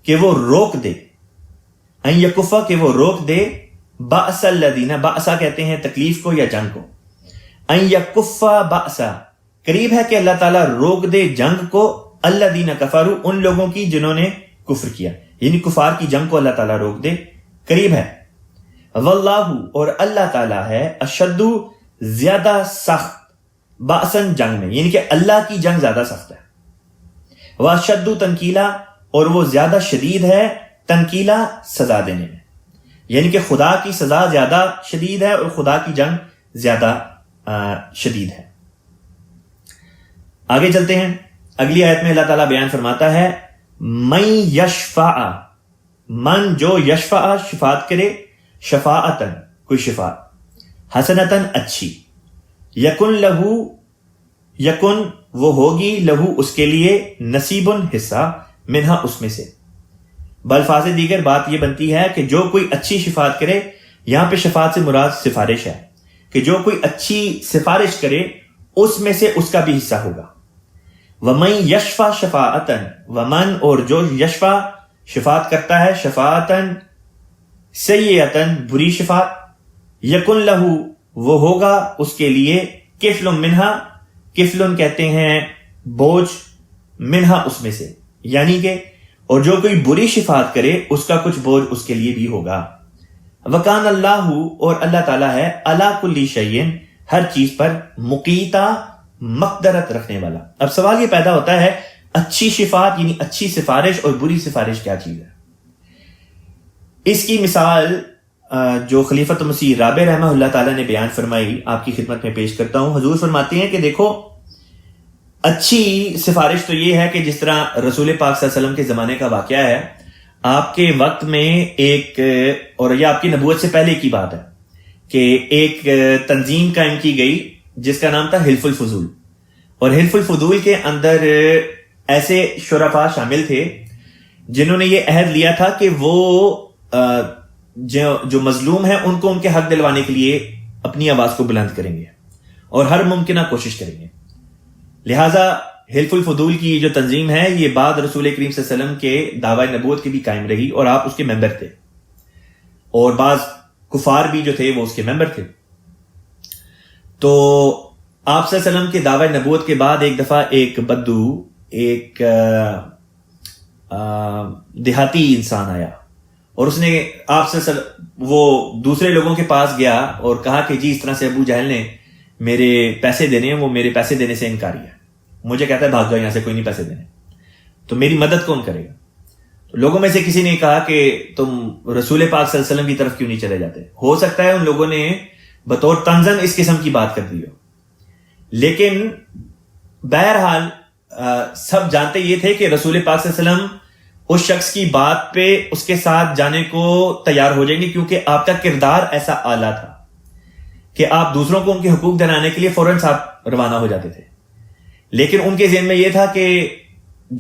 کہ وہ روک دے, این یکفا, کہ وہ روک دے, بأس الذین, بأسا کہتے ہیں تکلیف کو یا جنگ کو, این یکفا بأسا, قریب ہے کہ اللہ تعالیٰ روک دے جنگ کو, الذین کفروا, ان لوگوں کی جنہوں نے کفر کیا, یعنی کفار کی جنگ کو اللہ تعالیٰ روک دے, قریب ہے. واللہ, اور اللہ تعالیٰ ہے, اشد, زیادہ سخت, بأسن, جنگ میں, یعنی کہ اللہ کی جنگ زیادہ سخت ہے. واشد تنکیلا, اور وہ زیادہ شدید ہے, تنکیلا, سزا دینے میں, یعنی کہ خدا کی سزا زیادہ شدید ہے اور خدا کی جنگ زیادہ شدید ہے. آگے چلتے ہیں. اگلی آیت میں اللہ تعالیٰ بیان فرماتا ہے من یشفع, من جو یشفع, شفاعت کرے, شفاعتن, کوئی شفاعت, حسنتن, اچھی, یکن لہو, یکن, وہ ہوگی, لہو, اس کے لیے, نصیبن, حصہ, منہا, اس میں سے. بالفاظ دیگر بات یہ بنتی ہے کہ جو کوئی اچھی شفاعت کرے, یہاں پہ شفاعت سے مراد سفارش ہے, کہ جو کوئی اچھی سفارش کرے اس میں سے اس کا بھی حصہ ہوگا. ومن یشفع شفاعتن, ومن, اور جو یشفع, شفاعت کرتا ہے, شفاعتن, سیئتن, بری شفاعت, یکن لہو, وہ ہوگا اس کے لیے, کفل منہا, کفلن کہتے ہیں بوجھ, منہا, اس میں سے, یعنی کہ, اور جو کوئی بری شفاعت کرے اس کا کچھ بوجھ اس کے لیے بھی ہوگا. وکان اللہ, اور اللہ تعالیٰ ہے, علی کل شیء, ہر چیز پر, مقیتا, مقدرت رکھنے والا. اب سوال یہ پیدا ہوتا ہے اچھی شفاعت یعنی اچھی سفارش اور بری سفارش کیا چیز ہے؟ اس کی مثال جو خلیفۃ مسیح رابع رحمہ اللہ تعالیٰ نے بیان فرمائی آپ کی خدمت میں پیش کرتا ہوں. حضور فرماتے ہیں کہ دیکھو اچھی سفارش تو یہ ہے کہ جس طرح رسول پاک صلی اللہ علیہ وسلم کے زمانے کا واقعہ ہے, آپ کے وقت میں ایک, اور یہ آپ کی نبوت سے پہلے کی بات ہے, کہ ایک تنظیم قائم کی گئی جس کا نام تھا حلف الفضول. اور حلف الفضول کے اندر ایسے شرفاء شامل تھے جنہوں نے یہ عہد لیا تھا کہ وہ جو مظلوم ہیں ان کو ان کے حق دلوانے کے لیے اپنی آواز کو بلند کریں گے اور ہر ممکنہ کوشش کریں گے. لہٰذا حلف الفضول کی جو تنظیم ہے یہ بعد رسول کریم صلی اللہ علیہ وسلم کے دعوی نبوت کی بھی قائم رہی, اور آپ اس کے ممبر تھے, اور بعض کفار بھی جو تھے وہ اس کے ممبر تھے. تو آپ صلی اللہ علیہ وسلم کے دعوی نبوت کے بعد ایک دفعہ ایک بدو, ایک دیہاتی انسان آیا, اور اس نے آپ سے وہ دوسرے لوگوں کے پاس گیا اور کہا کہ جی اس طرح سے ابو جہل نے میرے پیسے دینے ہیں، وہ میرے پیسے دینے سے انکاری ہے، مجھے کہتا ہے بھاگ جاؤ یہاں سے، کوئی نہیں پیسے دینے، تو میری مدد کون کرے گا؟ تو لوگوں میں سے کسی نے کہا کہ تم رسول پاک صلی اللہ علیہ وسلم کی طرف کیوں نہیں چلے جاتے؟ ہو سکتا ہے ان لوگوں نے بطور تنزن اس قسم کی بات کر دی ہو، لیکن بہرحال سب جانتے یہ تھے کہ رسول پاک صلی اللہ علیہ وسلم اس شخص کی بات پہ اس کے ساتھ جانے کو تیار ہو جائیں گے، کیونکہ آپ کا کردار ایسا اعلیٰ تھا کہ آپ دوسروں کو ان کے حقوق دلانے کے لیے فوراً آپ روانہ ہو جاتے تھے. لیکن ان کے ذہن میں یہ تھا کہ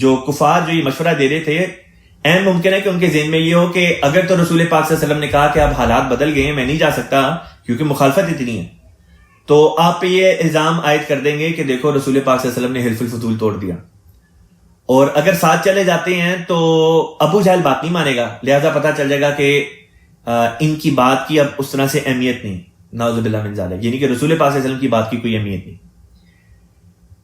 جو کفار جو یہ مشورہ دے رہے تھے، اہم ممکن ہے کہ ان کے ذہن میں یہ ہو کہ اگر تو رسول پاک صلی اللہ علیہ وسلم نے کہا کہ اب حالات بدل گئے ہیں، میں نہیں جا سکتا کیونکہ مخالفت اتنی ہے، تو آپ پہ یہ الزام عائد کر دیں گے کہ دیکھو رسول پاک صلی اللہ علیہ وسلم نے حلف الفضول توڑ دیا. اور اگر ساتھ چلے جاتے ہیں تو ابو جہل بات نہیں مانے گا، لہذا پتہ چل جائے گا کہ ان کی بات کی اب اس طرح سے اہمیت نہیں، نعوذ باللہ من ذالک، یعنی کہ رسول پاک صلی اللہ علیہ وسلم کی بات کی کوئی اہمیت نہیں.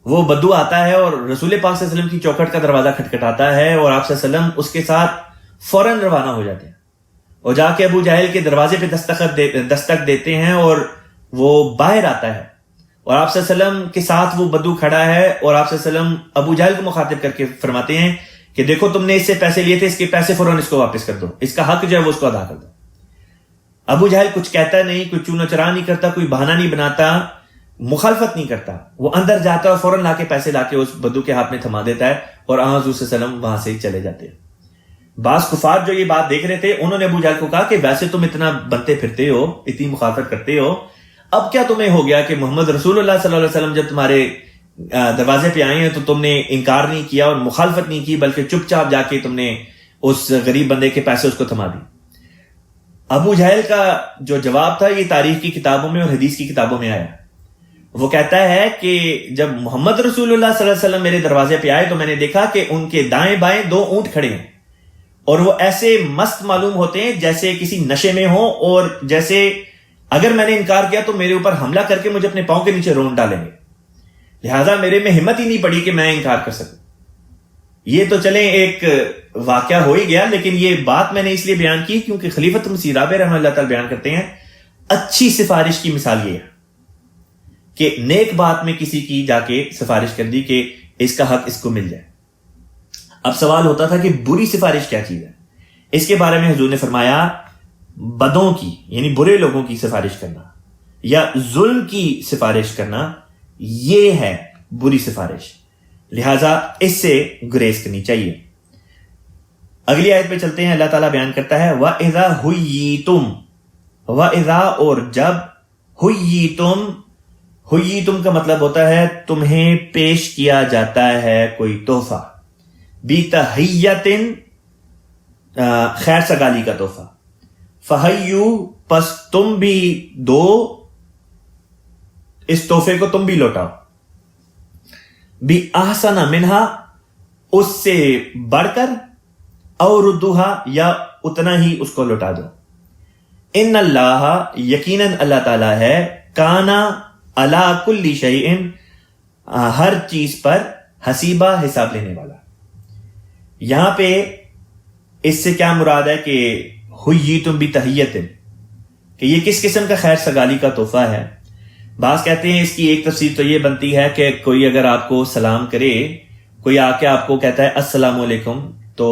وہ بدو آتا ہے اور رسول پاک صلی اللہ علیہ وسلم کی چوکھٹ کا دروازہ کھٹکھٹاتا ہے اور آپ صلی اللہ علیہ وسلم اس کے ساتھ فوراً روانہ ہو جاتے ہیں اور جا کے ابو جہل کے دروازے پہ دستک دیتے ہیں اور وہ باہر آتا ہے اور آپ صلی اللہ علیہ وسلم کے ساتھ وہ بدو کھڑا ہے اور آپ صلی اللہ علیہ وسلم ابو جہل کو مخاطب کر کے فرماتے ہیں کہ دیکھو تم نے اس سے پیسے لیے تھے، اس کے پیسے فوراً اس کو واپس کر دو، اس کا حق جو ہے وہ اس کو ادا کر دو. ابو جہل کچھ کہتا نہیں، کوئی چونو چرا نہیں کرتا، کوئی بہانہ نہیں بناتا، مخالفت نہیں کرتا، وہ اندر جاتا ہے اور فوراً لا کے پیسے لا کے اس بدو کے ہاتھ میں تھما دیتا ہے اور حضور صلی اللہ علیہ وسلم وہاں سے ہی چلے جاتے ہیں. بعض کفار جو یہ بات دیکھ رہے تھے انہوں نے ابو جہل کو کہا کہ ویسے تم اتنا بنتے پھرتے ہو، اتنی مخالفت کرتے ہو، اب کیا تمہیں ہو گیا کہ محمد رسول اللہ صلی اللہ علیہ وسلم جب تمہارے دروازے پہ آئے ہیں تو تم نے انکار نہیں کیا اور مخالفت نہیں کی، بلکہ چپ چاپ جا کے تم نے اس غریب بندے کے پیسے اس کو تھما دی. ابو جہل کا جو جواب تھا یہ تاریخ کی کتابوں میں اور حدیث کی کتابوں میں آیا. وہ کہتا ہے کہ جب محمد رسول اللہ صلی اللہ علیہ وسلم میرے دروازے پہ آئے تو میں نے دیکھا کہ ان کے دائیں بائیں 2 اونٹ کھڑے ہیں اور وہ ایسے مست معلوم ہوتے ہیں جیسے کسی نشے میں ہوں، اور جیسے اگر میں نے انکار کیا تو میرے اوپر حملہ کر کے مجھے اپنے پاؤں کے نیچے رون ڈالیں گے، لہٰذا میرے میں ہمت ہی نہیں پڑی کہ میں انکار کر سکوں. یہ تو چلیں ایک واقعہ ہو ہی گیا، لیکن یہ بات میں نے اس لیے بیان کی کیونکہ خلیفۃ المسیح رابع رحمہ اللہ تعالی بیان کرتے ہیں اچھی سفارش کی مثال یہ ہے کہ نیک بات میں کسی کی جا کے سفارش کر دی کہ اس کا حق اس کو مل جائے. اب سوال ہوتا تھا کہ بری سفارش کیا چیز ہے؟ اس کے بارے میں حضور نے فرمایا بدوں کی یعنی برے لوگوں کی سفارش کرنا یا ظلم کی سفارش کرنا یہ ہے بری سفارش، لہذا اس سے گریز کرنی چاہیے. اگلی آیت پہ چلتے ہیں. اللہ تعالیٰ بیان کرتا ہے وَإِذَا حُيِّيتُمْ، وَإِذَا اور جب، حُيِّيتُمْ، حُيِّيتُمْ کا مطلب ہوتا ہے تمہیں پیش کیا جاتا ہے کوئی تحفہ، بِتَحِيَّةٍ خیر سگالی کا تحفہ، فَحَيُّوا پس تم بھی دو اس تحفے کو، تم بھی لوٹاؤ، بِأَحْسَنَ مِنْهَا اس سے بڑھ کر، أَوْ رُدُّوهَا یا اتنا ہی اس کو لوٹا دو. ان اللہ یقیناً اللہ تعالیٰ ہے، کانا علی کل شیء ہر چیز پر، حسیبہ حساب لینے والا. یہاں پہ اس سے کیا مراد ہے کہ حییتم بتحیۃ، کہ یہ کس قسم کا خیر سگالی کا تحفہ ہے؟ بعض کہتے ہیں اس کی ایک تفسیر تو یہ بنتی ہے کہ کوئی اگر آپ کو سلام کرے، کوئی آ کے آپ کو کہتا ہے السلام علیکم، تو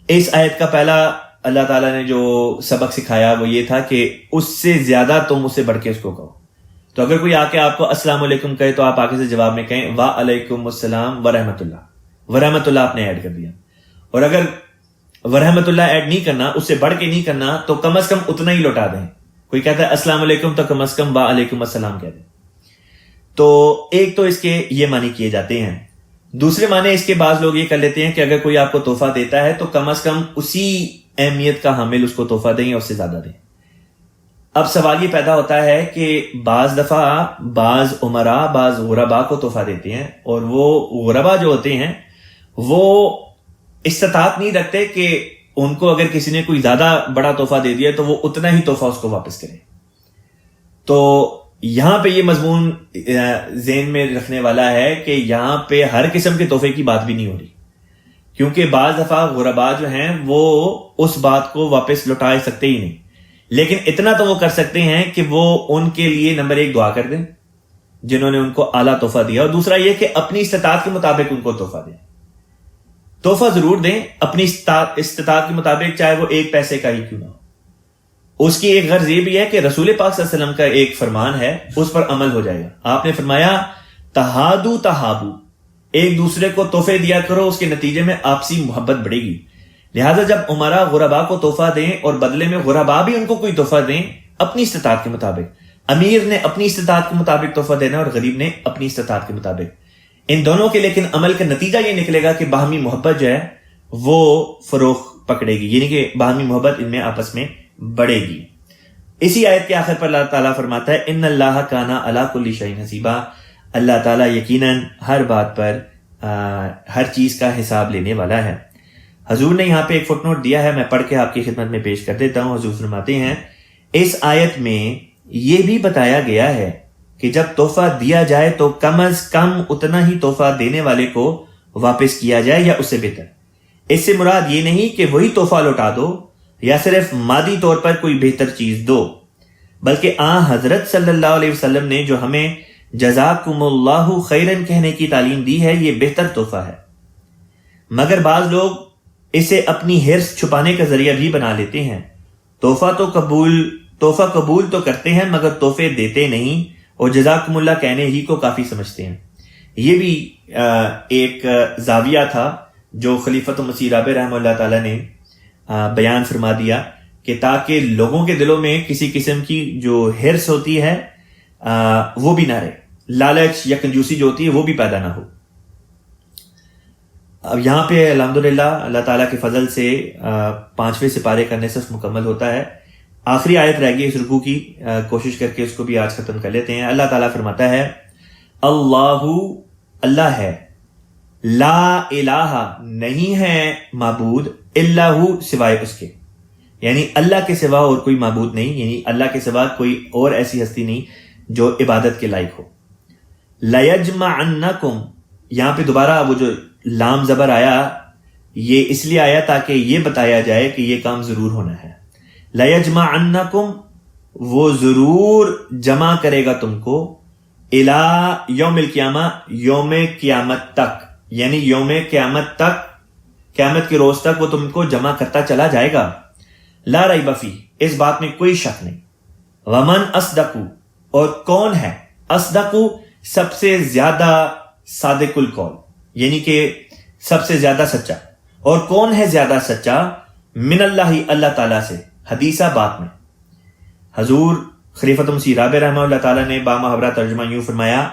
اس آیت کا پہلا اللہ تعالیٰ نے جو سبق سکھایا وہ یہ تھا کہ اس سے زیادہ تم اسے بڑھ کے اس کو کہو. تو اگر کوئی آ کے آپ کو السلام علیکم کہے تو آپ آگے سے جواب میں کہیں وعلیکم السلام ورحمۃ اللہ. ورحمۃ اللہ آپ نے ایڈ کر دیا، اور اگر ورحمۃ اللہ ایڈ نہیں کرنا، اس سے بڑھ کے نہیں کرنا، تو کم از کم اتنا ہی لوٹا دیں. کوئی کہتا ہے السلام علیکم تو کم از کم وعلیکم السلام کہہ دیں. تو ایک تو اس کے یہ معنی کیے جاتے ہیں. دوسرے معنی اس کے بعض لوگ یہ کر لیتے ہیں کہ اگر کوئی آپ کو تحفہ دیتا ہے تو کم از کم اسی اہمیت کا حامل اس کو تحفہ دیں یا اس سے زیادہ دیں. اب سوال یہ پیدا ہوتا ہے کہ بعض دفعہ بعض عمراء بعض غرباء کو تحفہ دیتے ہیں، اور وہ غرباء جو ہوتے ہیں وہ استطاعت نہیں رکھتے کہ ان کو اگر کسی نے کوئی زیادہ بڑا تحفہ دے دیا تو وہ اتنا ہی تحفہ اس کو واپس کرے. تو یہاں پہ یہ مضمون ذہن میں رکھنے والا ہے کہ یہاں پہ ہر قسم کے تحفے کی بات بھی نہیں ہو رہی، کیونکہ بعض دفعہ غرباء جو ہیں وہ اس بات کو واپس لوٹا سکتے ہی نہیں، لیکن اتنا تو وہ کر سکتے ہیں کہ وہ ان کے لیے نمبر 1 دعا کر دیں جنہوں نے ان کو اعلیٰ تحفہ دیا، اور دوسرا یہ کہ اپنی استطاعت کے مطابق ان کو تحفہ دیں. تحفہ ضرور دیں اپنی استطاعت کے مطابق، چاہے وہ 1 پیسے کا ہی کیوں نہ ہو. اس کی ایک غرض یہ بھی ہے کہ رسول پاک صلی اللہ علیہ وسلم کا ایک فرمان ہے، اس پر عمل ہو جائے گا. آپ نے فرمایا تہادو تہابو، ایک دوسرے کو تحفے دیا کرو، اس کے نتیجے میں آپسی محبت بڑھے گی. لہذا جب عمرا غربا کو تحفہ دیں اور بدلے میں غربا بھی ان کو کوئی تحفہ دیں اپنی استطاعت کے مطابق، امیر نے اپنی استطاعت کے مطابق تحفہ دینا اور غریب نے اپنی استطاعت کے مطابق، ان دونوں کے لیکن عمل کا نتیجہ یہ نکلے گا کہ باہمی محبت جو ہے وہ فروغ پکڑے گی، یعنی کہ باہمی محبت ان میں آپس میں بڑھے گی. اسی آیت کے آخر پر اللہ تعالیٰ فرماتا ہے ان اللہ کان علی کل شیء حسیبا، اللہ تعالیٰ یقیناً ہر بات پر ہر چیز کا حساب لینے والا ہے. حضور نے یہاں پہ ایک فٹ نوٹ دیا ہے، میں پڑھ کے آپ کی خدمت میں پیش کر دیتا ہوں. حضور فرماتے ہیں اس آیت میں یہ بھی بتایا گیا ہے کہ جب تحفہ دیا جائے تو کم از کم اتنا ہی تحفہ دینے والے کو واپس کیا جائے یا اس سے بہتر. اس سے مراد یہ نہیں کہ وہی تحفہ لوٹا دو یا صرف مادی طور پر کوئی بہتر چیز دو، بلکہ حضرت صلی اللہ علیہ وسلم نے جو ہمیں جزاکم اللہ خیرن کہنے کی تعلیم دی ہے یہ بہتر تحفہ ہے. مگر بعض لوگ اسے اپنی حرص چھپانے کا ذریعہ بھی بنا لیتے ہیں. تحفہ قبول تو کرتے ہیں مگر تحفے دیتے نہیں اور جزاکم اللہ کہنے ہی کو کافی سمجھتے ہیں. یہ بھی ایک زاویہ تھا جو خلیفۃ مسیح رابع رحمہ اللہ تعالیٰ نے بیان فرما دیا کہ تاکہ لوگوں کے دلوں میں کسی قسم کی جو حرص ہوتی ہے وہ بھی نہ رہے، لالچ یا کنجوسی جو ہوتی ہے وہ بھی پیدا نہ ہو. اب یہاں پہ الحمدللہ اللہ تعالیٰ کے فضل سے 5ویں سپارے کا نصف مکمل ہوتا ہے. آخری آیت رہ گئی اس رکوع کی، کوشش کر کے اس کو بھی آج ختم کر لیتے ہیں. اللہ تعالیٰ فرماتا ہے اللہ ہے، لا الہ نہیں ہے معبود الا ہو سوائے اس کے، یعنی اللہ کے سوا اور کوئی معبود نہیں، یعنی اللہ کے سوا کوئی اور ایسی ہستی نہیں جو عبادت کے لائق ہو. لیجمعنکم، یہاں پہ دوبارہ وہ جو لام زبر آیا یہ اس لیے آیا تاکہ یہ بتایا جائے کہ یہ کام ضرور ہونا ہے. لیجمعنکم، وہ ضرور جمع کرے گا تم کو، الی یوم القیامہ، یوم قیامت تک، یعنی یوم قیامت تک، قیامت کے روز تک وہ تم کو جمع کرتا چلا جائے گا. لا ریب فیہ، اس بات میں کوئی شک نہیں. ومن اصدق، اور کون ہے اصدق، سب سے زیادہ صادق القول، یعنی کہ سب سے زیادہ سچا. اور کون ہے زیادہ سچا؟ من اللہ، اللہ تعالیٰ سے. حدیثہ بات میں حضور خلیفۃ مسیح رابع رحمہ اللہ تعالیٰ نے بامحاورہ ترجمہ یوں فرمایا،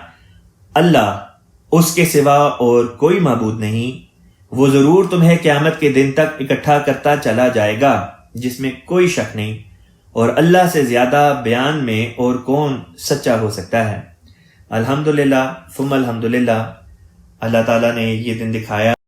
اللہ، اس کے سوا اور کوئی معبود نہیں، وہ ضرور تمہیں قیامت کے دن تک اکٹھا کرتا چلا جائے گا جس میں کوئی شک نہیں، اور اللہ سے زیادہ بیان میں اور کون سچا ہو سکتا ہے. الحمدللہ ثم الحمدللہ، اللہ تعالیٰ نے یہ دن دکھایا.